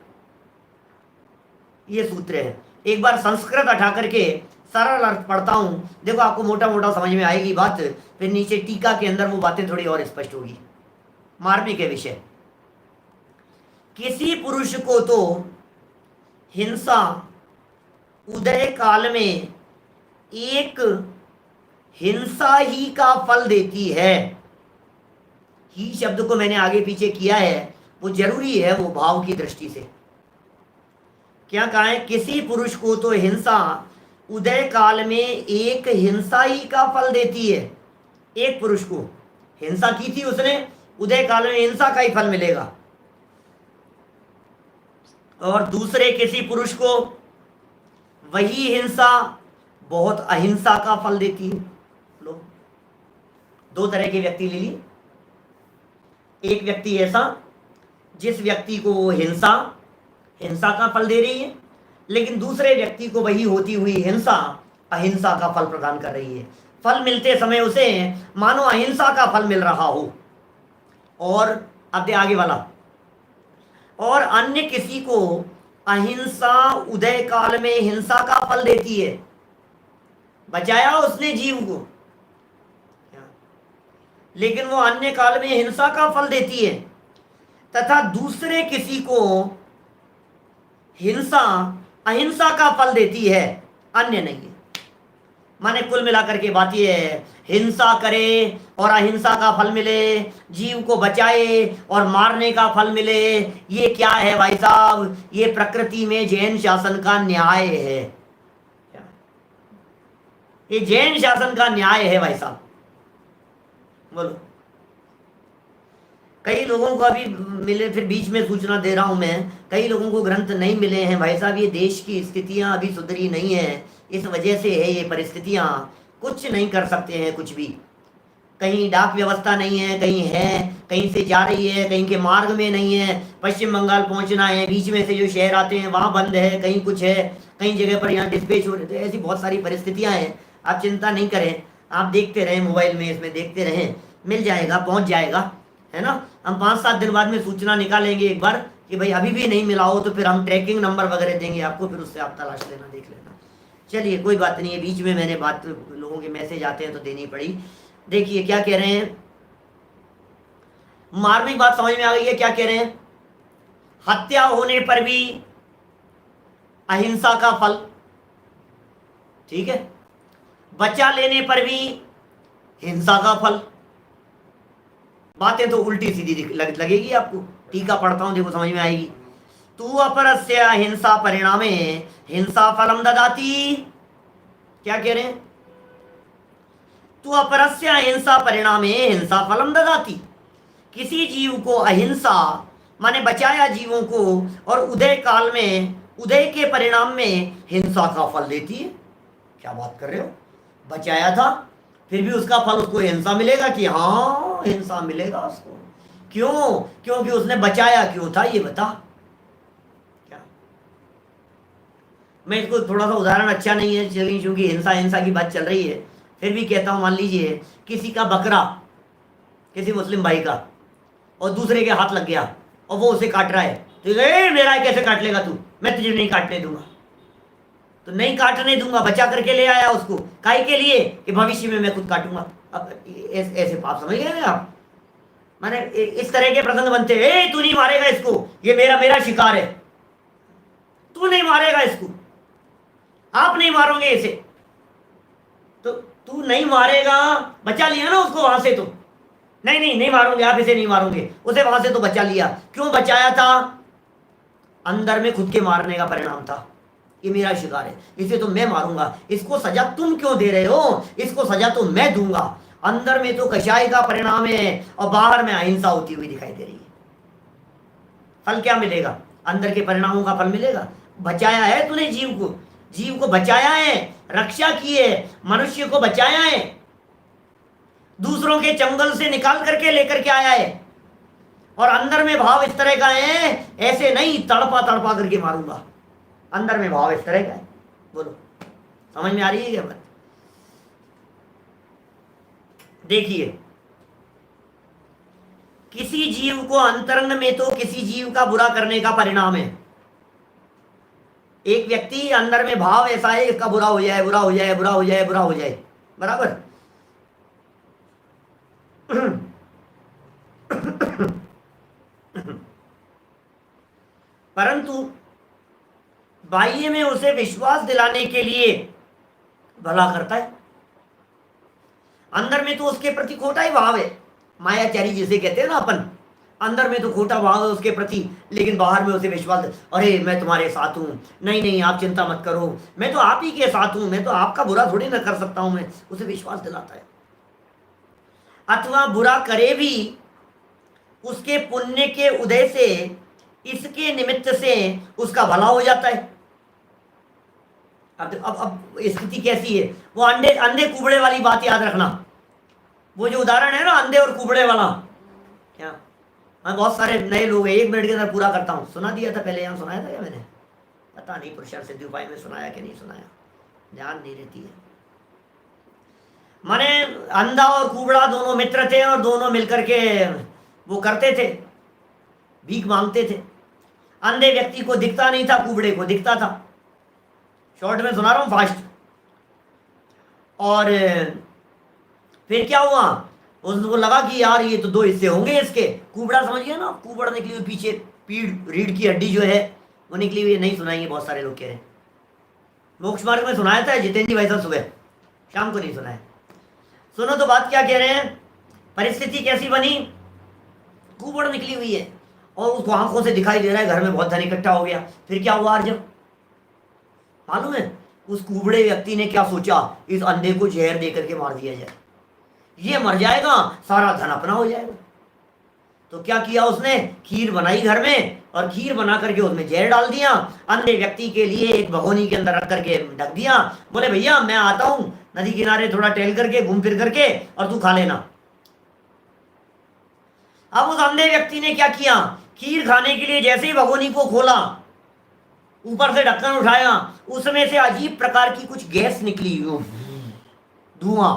ये सूत्र है। एक बार संस्कृत हटा करके सरल अर्थ पढ़ता हूं, देखो आपको मोटा मोटा समझ में आएगी बात, फिर नीचे टीका के अंदर वो बातें थोड़ी और स्पष्ट होगी। मार्मिक है विषय। किसी पुरुष को तो हिंसा उदय काल में एक हिंसा ही का फल देती है। ही शब्द को मैंने आगे पीछे किया है, वो जरूरी है वो भाव की दृष्टि से। क्या कहा है? किसी पुरुष को तो हिंसा उदय काल में एक हिंसा ही का फल देती है। एक पुरुष को हिंसा की थी उसने, उदय काल में हिंसा का ही फल मिलेगा। और दूसरे किसी पुरुष को वही हिंसा बहुत अहिंसा का फल देती है। लो, दो तरह के व्यक्ति ले लिए। एक व्यक्ति ऐसा जिस व्यक्ति को वो हिंसा का फल दे रही है, लेकिन दूसरे व्यक्ति को वही होती हुई हिंसा अहिंसा का फल प्रदान कर रही है। फल मिलते समय उसे मानो अहिंसा का फल मिल रहा हो। और अब आगे वाला, और अन्य किसी को अहिंसा उदय काल में हिंसा का फल देती है। बचाया उसने जीव को, लेकिन वो अन्य काल में हिंसा का फल देती है। तथा दूसरे किसी को हिंसा अहिंसा का फल देती है, अन्य नहीं है। माने कुल मिलाकर के बात यह है, हिंसा करे और अहिंसा का फल मिले, जीव को बचाए और मारने का फल मिले, ये क्या है भाई साहब? ये प्रकृति में जैन शासन का न्याय है। ये जैन शासन का न्याय है भाई साहब। बोलो, कई लोगों को अभी मिले, फिर बीच में सूचना दे रहा हूं मैं, कई लोगों को ग्रंथ नहीं मिले हैं भाई साहब। ये देश की स्थितियां अभी सुधरी नहीं है, इस वजह से है ये परिस्थितियां। कुछ नहीं कर सकते हैं कुछ भी। कहीं डाक व्यवस्था नहीं है, कहीं है, कहीं से जा रही है, कहीं के मार्ग में नहीं है। पश्चिम बंगाल पहुंचना है, बीच में से जो शहर आते हैं वहां बंद है, कहीं कुछ है, कहीं जगह पर यहाँ डिस्पैच हो रहे थे। ऐसी बहुत सारी परिस्थितियां हैं। आप चिंता नहीं करें, आप देखते रहें मोबाइल में, इसमें देखते रहें, मिल जाएगा, पहुंच जाएगा, है ना। हम 5-7 दिन बाद में सूचना निकालेंगे एक बार कि भाई अभी भी नहीं मिला हो तो फिर हम ट्रैकिंग नंबर वगैरह देंगे आपको, फिर उससे आप तलाश लेना, देख लेना। चलिए कोई बात नहीं है, बीच में मैंने बात, लोगों के मैसेज आते हैं तो देनी पड़ी। देखिए क्या कह रहे हैं, मार्मिक बात समझ में आ गई है। क्या कह रहे हैं? हत्या होने पर भी अहिंसा का फल, ठीक है। बचा लेने पर भी हिंसा का फल। बातें तो उल्टी सीधी लगेगी आपको, टीका पढ़ता हूं, देखो समझ में आएगी। तू अपरस्य हिंसा परिणामे हिंसा फलम ददाती। क्या कह रहे हैं? तू अपरस्य हिंसा परिणामे हिंसा फलम ददाती। किसी जीव को अहिंसा माने बचाया जीवों को, और उदय काल में उदय के परिणाम में हिंसा का फल देती है। क्या बात कर रहे हो? बचाया था फिर भी उसका फल उसको हिंसा मिलेगा कि हाँ हिंसा मिलेगा उसको? क्यों? क्योंकि उसने बचाया क्यों था, ये बता। क्या मैं इसको थोड़ा सा उदाहरण अच्छा नहीं है, चलिए क्योंकि हिंसा की बात चल रही है, फिर भी कहता हूं। मान लीजिए किसी का बकरा, किसी मुस्लिम भाई का, और दूसरे के हाथ लग गया और वो उसे काट रहा है, तो मेरा कैसे काट लेगा तू? मैं तुझे नहीं काटने दूंगा। तो नहीं काटने दूंगा, बचा करके ले आया उसको, काहे के लिए? कि भविष्य में मैं खुद काटूंगा। अब ऐसे पाप समझ गए आप? माने इस तरह के प्रसंग बनते हैं, तू नहीं मारेगा इसको, ये मेरा शिकार है, तू नहीं मारेगा इसको, आप नहीं मारोगे इसे, तो तू नहीं मारेगा, बचा लिया ना उसको वहां से। तो नहीं मारोगे आप, इसे नहीं मारोगे, उसे वहां से तो बचा लिया। क्यों बचाया था? अंदर में खुद के मारने का परिणाम था, ये मेरा शिकार है, इसे तो मैं मारूंगा, इसको सजा तुम क्यों दे रहे हो, इसको सजा तो मैं दूंगा। अंदर में तो कषाय का परिणाम है और बाहर में अहिंसा होती हुई दिखाई दे रही है। फल क्या मिलेगा? अंदर के परिणामों का फल मिलेगा। बचाया है तूने जीव को बचाया है, रक्षा की है, मनुष्य को बचाया है, दूसरों के चंगल से निकाल करके लेकर के आया है, और अंदर में भाव इस तरह का है, ऐसे नहीं तड़पा करके मारूंगा। अंदर में भाव इस तरह का है। बोलो समझ में आ रही है क्या बात? देखिए, किसी जीव को अंतरंग में तो किसी जीव का बुरा करने का परिणाम है। एक व्यक्ति अंदर में भाव ऐसा है, इसका बुरा हो जाए, बुरा हो जाए, बुरा हो जाए, बुरा हो जाए, बराबर। परंतु बाह्य में उसे विश्वास दिलाने के लिए भला करता है, अंदर में तो उसके प्रति खोटा ही भाव है, मायाचारी जिसे कहते हैं ना अपन, अंदर में तो खोटा भाव है उसके प्रति, लेकिन बाहर में उसे विश्वास, अरे मैं तुम्हारे साथ हूं, नहीं नहीं आप चिंता मत करो, मैं तो आप ही के साथ हूं, मैं तो आपका बुरा थोड़ी ना कर सकता हूं, मैं उसे विश्वास दिलाता है। अथवा बुरा करे भी उसके पुण्य के उदय से, इसके निमित्त से उसका भला हो जाता है। अब स्थिति कैसी है, वो अंधे अंधे कुबड़े वाली बात याद रखना, वो जो उदाहरण है ना अंधे और कुबड़े वाला, क्या बहुत सारे नए लोग हैं, 1 मिनट के अंदर पूरा करता हूं, सुना दिया था पहले, यहाँ सुनाया था क्या मैंने, पता नहीं पुरुषार्थ सिद्धि उपाय में सुनाया कि नहीं सुनाया, ध्यान नहीं रहती है। माने अंधा और कुबड़ा दोनों मित्र थे और दोनों मिलकर के वो करते थे, भीख मांगते थे। अंधे व्यक्ति को दिखता नहीं था, कुबड़े को दिखता था, शॉर्ट में सुना रहा हूं फास्ट। और फिर क्या हुआ, उसको लगा कि यार ये तो 2 हिस्से होंगे इसके, कुबड़ा समझ गया ना, कुबड़ निकली हुई पीछे, पीठ रीढ़ की हड्डी जो है वो निकली हुई, नहीं सुनाएंगे बहुत सारे लोग कह रहे हैं, मोक्ष मार्ग में सुनाया था जितेंद्र जी भाई साहब, सुबह शाम को नहीं सुनाया। सुनो तो बात क्या कह रहे हैं, परिस्थिति कैसी बनी, कुबड़ निकली हुई है और उसको आंखों से दिखाई दे रहा है घर में बहुत धन इकट्ठा हो गया। फिर क्या हुआ अर्जुन मालूम है, उस कुबड़े व्यक्ति ने क्या सोचा, इस अंधे को जहर दे करके मार दिया जाए, ये मर जाएगा, सारा धन अपना हो जाएगा। तो क्या किया उसने, खीर बनाई घर में और खीर बना करके उसमें जहर डाल दिया, अंधे व्यक्ति के लिए एक भगोनी के अंदर रख करके ढक दिया, बोले भैया मैं आता हूं नदी किनारे थोड़ा टहल करके घूम फिर करके और तू खा लेना। अब उस अंधे व्यक्ति ने क्या किया, खीर खाने के लिए जैसे ही भगोनी को खोला, ऊपर से ढक्कन उठाया, उसमें से अजीब प्रकार की कुछ गैस निकली, धुआं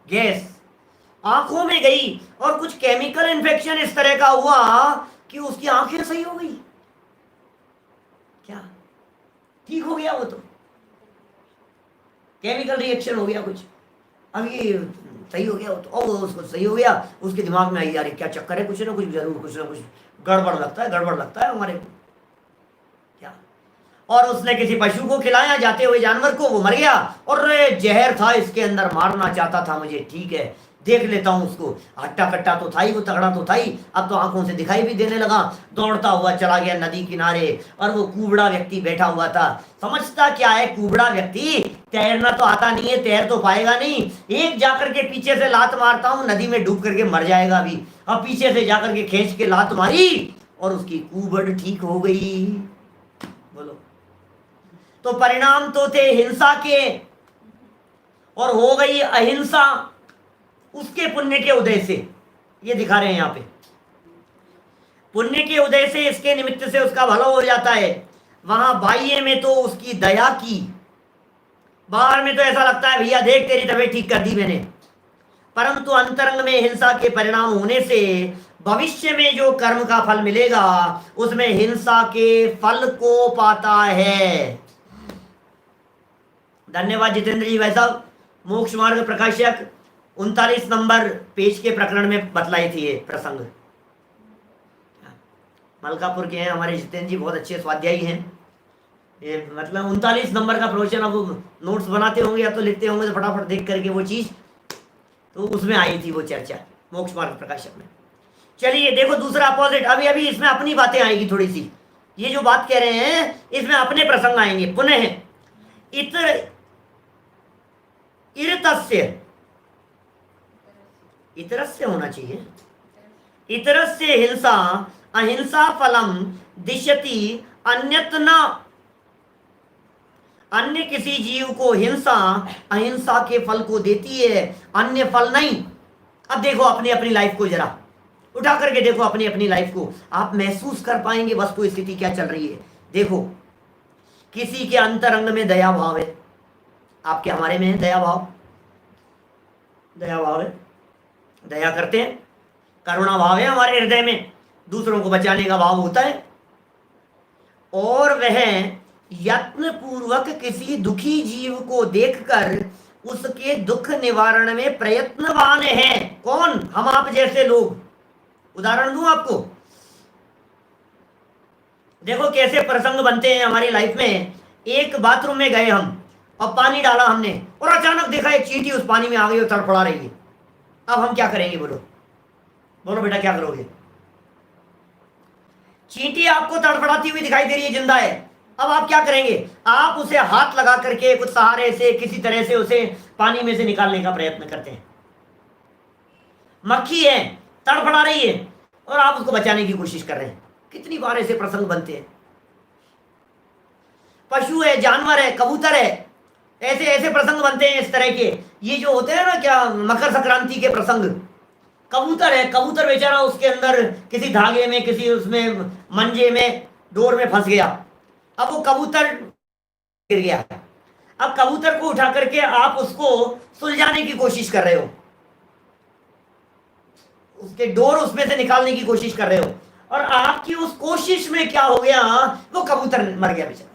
गैस आंखों में गई और कुछ केमिकल इन्फेक्शन इस तरह का हुआ कि उसकी आंखें सही हो गई। क्या ठीक हो गया, वो तो केमिकल रिएक्शन हो गया कुछ, अब ये सही हो गया वो तो, और उसको सही हो गया, उसके दिमाग में आई यार क्या चक्कर है, कुछ ना कुछ जरूर कुछ ना कुछ गड़बड़ लगता है, गड़बड़ लगता है हमारे को क्या। और उसने किसी पशु को खिलाया, जाते हुए जानवर को, वो मर गया, और जहर था इसके अंदर, मारना चाहता था मुझे, ठीक है देख लेता हूं उसको, हट्टा कट्टा तो था ही, वो तगड़ा तो था ही, अब तो आंखों से दिखाई भी देने लगा। दौड़ता हुआ चला गया नदी किनारे, और वो कुबड़ा व्यक्ति बैठा हुआ था। समझता क्या है, कुबड़ा व्यक्ति तैरना तो आता नहीं है, तैर तो पाएगा नहीं, एक जाकर के पीछे से लात मारता हूं, नदी में डूब करके मर जाएगा अभी। अब पीछे से जाकर के खींच के लात मारी और उसकी कुबड़ ठीक हो गई। बोलो, तो परिणाम तो थे हिंसा के, और हो गई अहिंसा उसके पुण्य के उदय से। ये दिखा रहे हैं यहां पे, पुण्य के उदय से, इसके निमित्त से उसका भला हो जाता है। वहां बाह्य में तो उसकी दया की, बाहर में तो ऐसा लगता है भैया देख तेरी तबीयत ठीक कर दी मैंने, परंतु अंतरंग में हिंसा के परिणाम होने से भविष्य में जो कर्म का फल मिलेगा उसमें हिंसा के फल को पाता है। धन्यवाद जितेंद्र जी भाई साहब, मोक्ष मार्ग प्रकाशक 39 नंबर पेज के प्रकरण में बतलाई थी ये प्रसंग। मलकापुर के हैं हमारे जितेंद्र जी, बहुत अच्छे स्वाध्यायी हैं ये, मतलब 39 नंबर का प्रवचन, अब नोट्स बनाते होंगे या तो लिखते होंगे तो फटाफट देख करके वो चीज, तो उसमें आई थी वो चर्चा मोक्ष मार्ग प्रकाशक में। चलिए देखो दूसरा अपोजिट, अभी अभी इसमें अपनी बातें आएगी थोड़ी सी, ये जो बात कह रहे हैं इसमें अपने प्रसंग आएंगे। पुनः इतर इरतस्य, इतरस्य होना चाहिए, इतरस्य हिंसा अहिंसा फलम दिशति अन्यत न, अन्य किसी जीव को हिंसा अहिंसा के फल को देती है, अन्य फल नहीं। अब देखो अपनी अपनी लाइफ को जरा उठा करके देखो, अपनी अपनी लाइफ को आप महसूस कर पाएंगे वस्तु स्थिति क्या चल रही है। देखो किसी के अंतरंग में दया भाव है, आपके हमारे में है दया भाव, दया भाव है, दया करते हैं, करुणा भाव है हमारे हृदय में, दूसरों को बचाने का भाव होता है, और वह यत्न पूर्वक किसी दुखी जीव को देखकर उसके दुख निवारण में प्रयत्नवान है। कौन? हम आप जैसे लोग। उदाहरण दूं आपको, देखो कैसे प्रसंग बनते हैं हमारी लाइफ में। एक बाथरूम में गए हम और पानी डाला हमने, और अचानक देखा एक चींटी उस पानी में आ गई और तड़फड़ा रही है। अब हम क्या करेंगे? बोलो बोलो बेटा, क्या करोगे? चींटी आपको तड़फड़ाती हुई दिखाई दे रही है, जिंदा है। अब आप क्या करेंगे? आप उसे हाथ लगा करके कुछ सहारे से किसी तरह से उसे पानी में से निकालने का प्रयत्न करते हैं। मक्खी है, तड़फड़ा रही है, और आप उसको बचाने की कोशिश कर रहे हैं। कितनी बार ऐसे प्रसंग बनते हैं। पशु है, जानवर है, कबूतर है, ऐसे ऐसे प्रसंग बनते हैं इस तरह के। ये जो होते हैं ना, क्या मकर संक्रांति के प्रसंग। कबूतर है, कबूतर बेचारा उसके अंदर किसी धागे में, किसी उसमें मंजे में, डोर में फंस गया। अब वो कबूतर गिर गया। अब कबूतर को उठा करके आप उसको सुलझाने की कोशिश कर रहे हो, उसके डोर उसमें से निकालने की कोशिश कर रहे हो, और आपकी उस कोशिश में क्या हो गया? वो कबूतर मर गया बेचारा।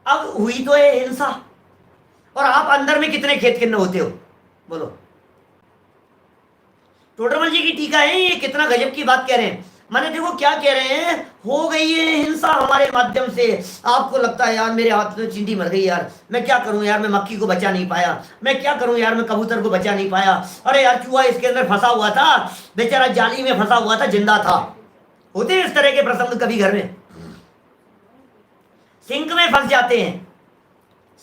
अब हुई तो है हिंसा, और आप अंदर में कितने खेत खिन्न होते हो? बोलो। टोडरमल जी की टीका है ये, कितना गजब की बात कह रहे हैं। माने देखो क्या कह रहे हैं, हो गई है हिंसा हमारे माध्यम से। आपको लगता है यार मेरे हाथ में चींटी मर गई, यार मैं क्या करूं, यार मैं मक्खी को बचा नहीं पाया, मैं क्या करूं यार, मैं कबूतर को बचा नहीं पाया, अरे यार चूहा इसके अंदर फंसा हुआ था, बेचारा जाली में फंसा हुआ था, जिंदा था। होते हैं इस तरह के प्रसंग कभी घर में। सिंक में फंस जाते हैं,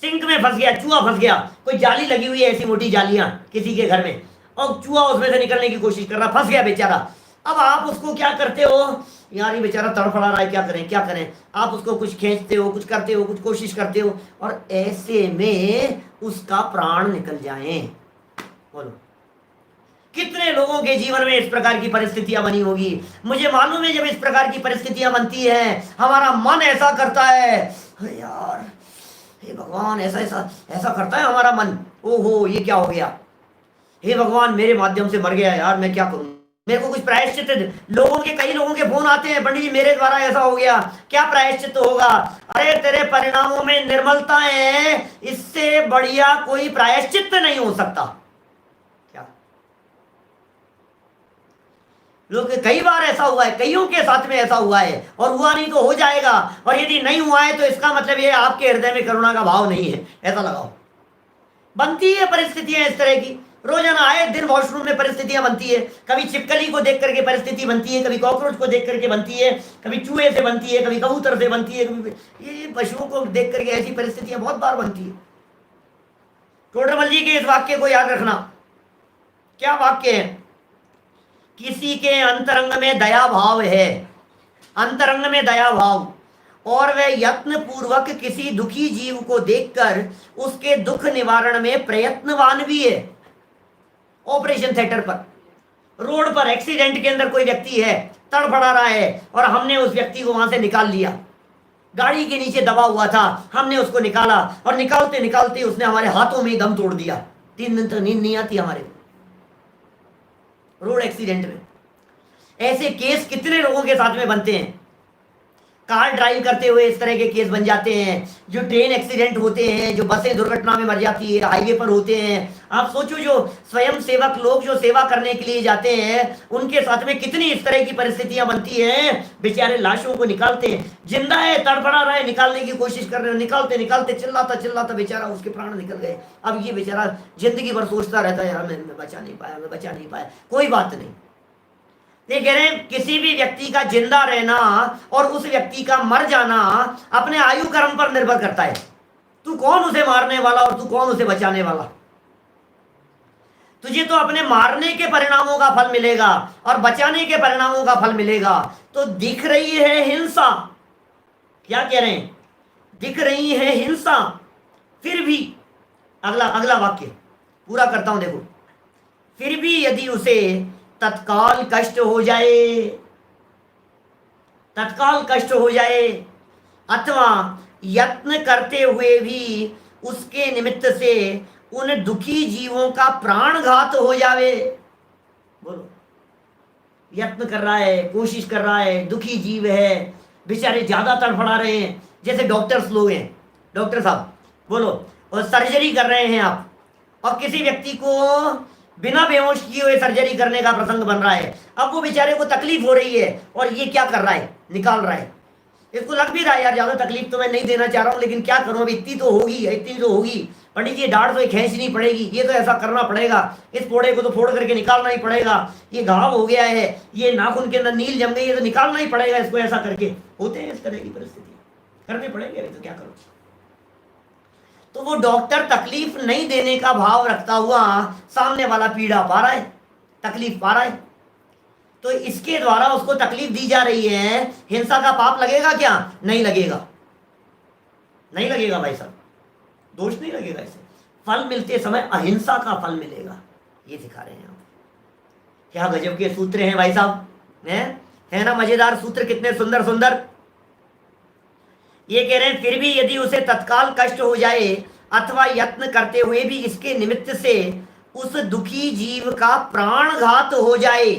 सिंक में फंस गया, चूहा फंस गया, कोई जाली लगी हुई है, ऐसी मोटी जालियां किसी के घर में, और चूहा उसमें से निकलने की कोशिश कर रहा, फंस गया बेचारा। अब आप उसको क्या करते हो? यार ये बेचारा तड़फड़ा रहा है, क्या करें क्या करें? आप उसको कुछ खींचते हो, कुछ करते हो, कुछ कोशिश करते हो, और ऐसे में उसका प्राण निकल जाए। बोलो कितने लोगों के जीवन में इस प्रकार की परिस्थितियां बनी होगी। मुझे मालूम है जब इस प्रकार की परिस्थितियां बनती है, हमारा मन ऐसा करता है, अरे यार हे भगवान, ऐसा ऐसा ऐसा करता है हमारा मन, ओहो ये क्या हो गया, हे भगवान मेरे माध्यम से मर गया यार, मैं क्या करूं, मेरे को कुछ प्रायश्चित। लोगों के, कई लोगों के फोन आते हैं, पंडित जी मेरे द्वारा ऐसा हो गया, क्या प्रायश्चित होगा? अरे तेरे परिणामों में निर्मलता है, इससे बढ़िया कोई प्रायश्चित नहीं हो सकता। क्या लोग, कई बार ऐसा हुआ है, कईयों के साथ में ऐसा हुआ है, और हुआ नहीं तो हो जाएगा, और यदि नहीं हुआ है तो इसका मतलब ये आपके हृदय में करुणा का भाव नहीं है, ऐसा लगाओ। बनती है परिस्थितियां इस तरह की, रोजाना आए दिन वॉशरूम में परिस्थितियां बनती है। कभी छिपकली को देख करके परिस्थिति बनती है, कभी कॉकरोच को देख करके बनती है, कभी चूहे से बनती है, कभी कबूतर से बनती है, कभी ये पशुओं को देख करके ऐसी परिस्थितियां बहुत बार बनती है। टोडरमल जी के इस वाक्य को याद रखना। क्या वाक्य है? किसी के अंतरंग में दया भाव है, अंतरंग में दया भाव, और वह यत्न पूर्वक किसी दुखी जीव को देखकर उसके दुख निवारण में प्रयत्नवान भी है। ऑपरेशन थिएटर पर, रोड पर, एक्सीडेंट के अंदर कोई व्यक्ति है, तड़फड़ा रहा है, और हमने उस व्यक्ति को वहां से निकाल लिया। गाड़ी के नीचे दबा हुआ था, हमने उसको निकाला, और निकालते निकालते उसने हमारे हाथों में दम तोड़ दिया। 3 दिन तक नींद नहीं आती हमारे रोड एक्सीडेंट में। ऐसे केस कितने लोगों के साथ में बनते हैं। कार ड्राइव करते हुए इस तरह के केस बन जाते हैं, जो ट्रेन एक्सीडेंट होते हैं, जो बसें दुर्घटना में मर जाती है, हाईवे पर होते हैं। आप सोचो जो स्वयं सेवक लोग जो सेवा करने के लिए जाते हैं, उनके साथ में कितनी इस तरह की परिस्थितियां बनती हैं। बेचारे लाशों को निकालते हैं, जिंदा है, तड़फड़ा रहा है, निकालने की कोशिश कर रहे हैं, निकालते निकालते चिल्लाता चिल्लाता बेचारा उसके प्राण निकल गए। अब ये बेचारा जिंदगी भर सोचता रहता है, यार मैं बचा नहीं पाया, मैं बचा नहीं पाया। कोई बात नहीं, ये कह रहे हैं किसी भी व्यक्ति का जिंदा रहना और उस व्यक्ति का मर जाना अपने आयु कर्म पर निर्भर करता है। तू कौन उसे मारने वाला और तू कौन उसे बचाने वाला। तुझे तो अपने मारने के परिणामों का फल मिलेगा और बचाने के परिणामों का फल मिलेगा। तो दिख रही है हिंसा, क्या कह रहे हैं, दिख रही है हिंसा, फिर भी अगला वाक्य पूरा करता हूं, देखो। फिर भी यदि उसे तत्काल कष्ट हो जाए, तत्काल कष्ट हो जाए, अथवा यत्न करते हुए भी उसके निमित्त से उन दुखी जीवों का प्राणघात हो जावे, यत्न कर रहा है, कोशिश कर रहा है, दुखी जीव है, बेचारे ज्यादा तड़फड़ा रहे हैं। जैसे डॉक्टर्स लोग हैं, डॉक्टर साहब बोलो, और सर्जरी कर रहे हैं आप, और किसी व्यक्ति को बिना बेहोश किए हुए सर्जरी करने का प्रसंग बन रहा है। अब वो बेचारे को तकलीफ हो रही है और ये क्या कर रहा है, निकाल रहा है। इसको लग भी रहा है यार ज्यादा तकलीफ तो मैं नहीं देना चाह रहा हूँ, लेकिन क्या करूँ, अब इतनी तो होगी, इतनी तो होगी। पंडित जी डांट तो खींचनी पड़ेगी, ये तो ऐसा करना पड़ेगा, इस फोड़े को तो फोड़ करके निकालना ही पड़ेगा, ये घाव हो गया है, ये नाखून के अंदर नील जम गई, ये तो निकालना ही पड़ेगा इसको, ऐसा करके होते हैं इस तरह की परिस्थिति, करने पड़ेंगे, तो क्या करो। तो वो डॉक्टर तकलीफ नहीं देने का भाव रखता हुआ सामने वाला पीड़ा पा रहा है, तकलीफ पा रहा है, तो इसके द्वारा उसको तकलीफ दी जा रही है। हिंसा का पाप लगेगा क्या? नहीं लगेगा, नहीं लगेगा भाई साहब, दोष नहीं लगेगा इसे। फल मिलते समय अहिंसा का फल मिलेगा, ये सिखा रहे हैं आप। क्या गजब के सूत्र हैं भाई साहब, है ना मजेदार सूत्र, कितने सुंदर सुंदर। ये कह रहे हैं फिर भी यदि उसे तत्काल कष्ट हो जाए अथवा यत्न करते हुए भी इसके निमित्त से उस दुखी जीव का प्राणघात हो जाए,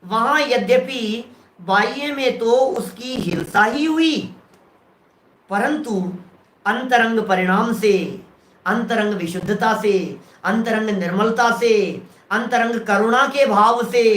वहां यद्यपि बाह्य में तो उसकी हिंसा ही हुई, परंतु अंतरंग परिणाम से, अंतरंग विशुद्धता से, अंतरंग निर्मलता से, अंतरंग करुणा के भाव से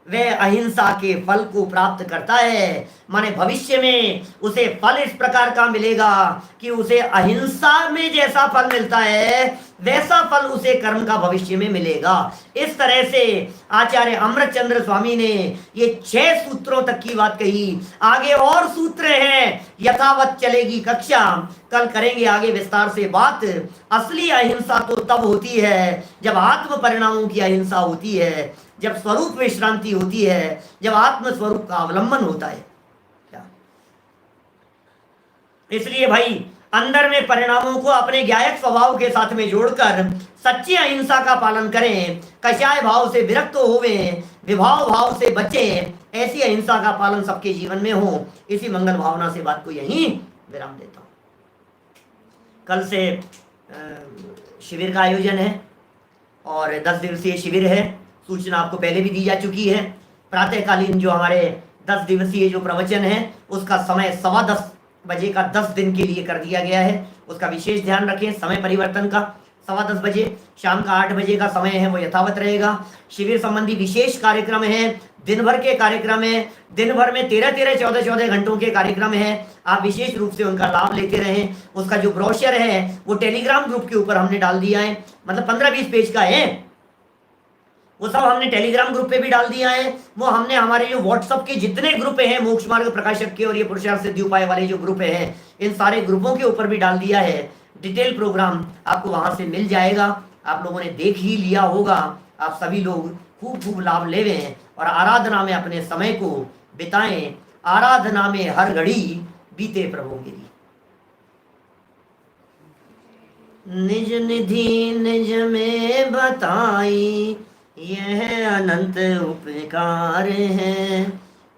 वह अहिंसा के फल को प्राप्त करता है। माने भविष्य में उसे फल इस प्रकार का मिलेगा कि उसे अहिंसा में जैसा फल मिलता है वैसा फल उसे कर्म का भविष्य में मिलेगा। इस तरह से आचार्य अमृतचंद्र स्वामी ने ये 6 सूत्रों तक की बात कही। आगे और सूत्र हैं, यथावत चलेगी कक्षा, कल करेंगे आगे विस्तार से बात। असली अहिंसा तो तब होती है जब आत्म परिणामों की अहिंसा होती है, जब स्वरूप विश्रांति होती है, जब आत्म स्वरूप का अवलंबन होता है। क्या इसलिए भाई अंदर में परिणामों को अपने ज्ञायक स्वभाव के साथ में जोड़कर सच्ची अहिंसा का पालन करें, कषाय भाव से विरक्त होवे, विभाव भाव से बचें, ऐसी अहिंसा का पालन सबके जीवन में हो। इसी मंगल भावना से बात को यहीं विराम देता हूं। कल से शिविर का आयोजन है और 10 दिवसीय शिविर है, सूचना आपको पहले भी दी जा चुकी है। प्रातःकालीन जो हमारे 10 दिवसीय जो प्रवचन है उसका समय 10:15 बजे का 10 दिन के लिए कर दिया गया है, उसका विशेष ध्यान रखें। समय परिवर्तन का 10:15 बजे, शाम का 8 बजे का समय है वो यथावत रहेगा। शिविर संबंधी विशेष कार्यक्रम है, दिन भर के कार्यक्रम है, दिन भर में 13-13, 14-14 घंटों के कार्यक्रम है। आप विशेष रूप से उनका लाभ लेते रहें। उसका जो ब्रोशर है वो टेलीग्राम ग्रुप के ऊपर हमने डाल दिया है, मतलब 15-20 पेज का है, वो सब हमने टेलीग्राम ग्रुप पे भी डाल दिया है। वो हमने हमारे जो व्हाट्सएप के जितने ग्रुप हैं, मोक्ष मार्ग प्रकाशक के और ये पुरुषार्थ सिद्धि उपाय वाले जो ग्रुप हैं, इन सारे ग्रुपों के ऊपर भी डाल दिया है। डिटेल प्रोग्राम आपको वहां से मिल जाएगा। आप लोगों ने देख ही लिया होगा। आप सभी लोग खूब खूब लाभ लेवें और आराधना में अपने समय को बिताएं। आराधना में हर घड़ी बीते प्रभु गिरी। निज निधि निज में बताई यह अनंत उपकार है,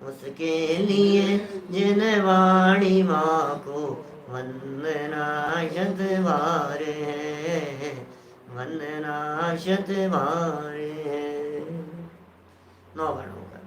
उसके लिए जिन वाणी माँ को वंदना शतबार है, वंदना शतबार है। 9 वर्णों का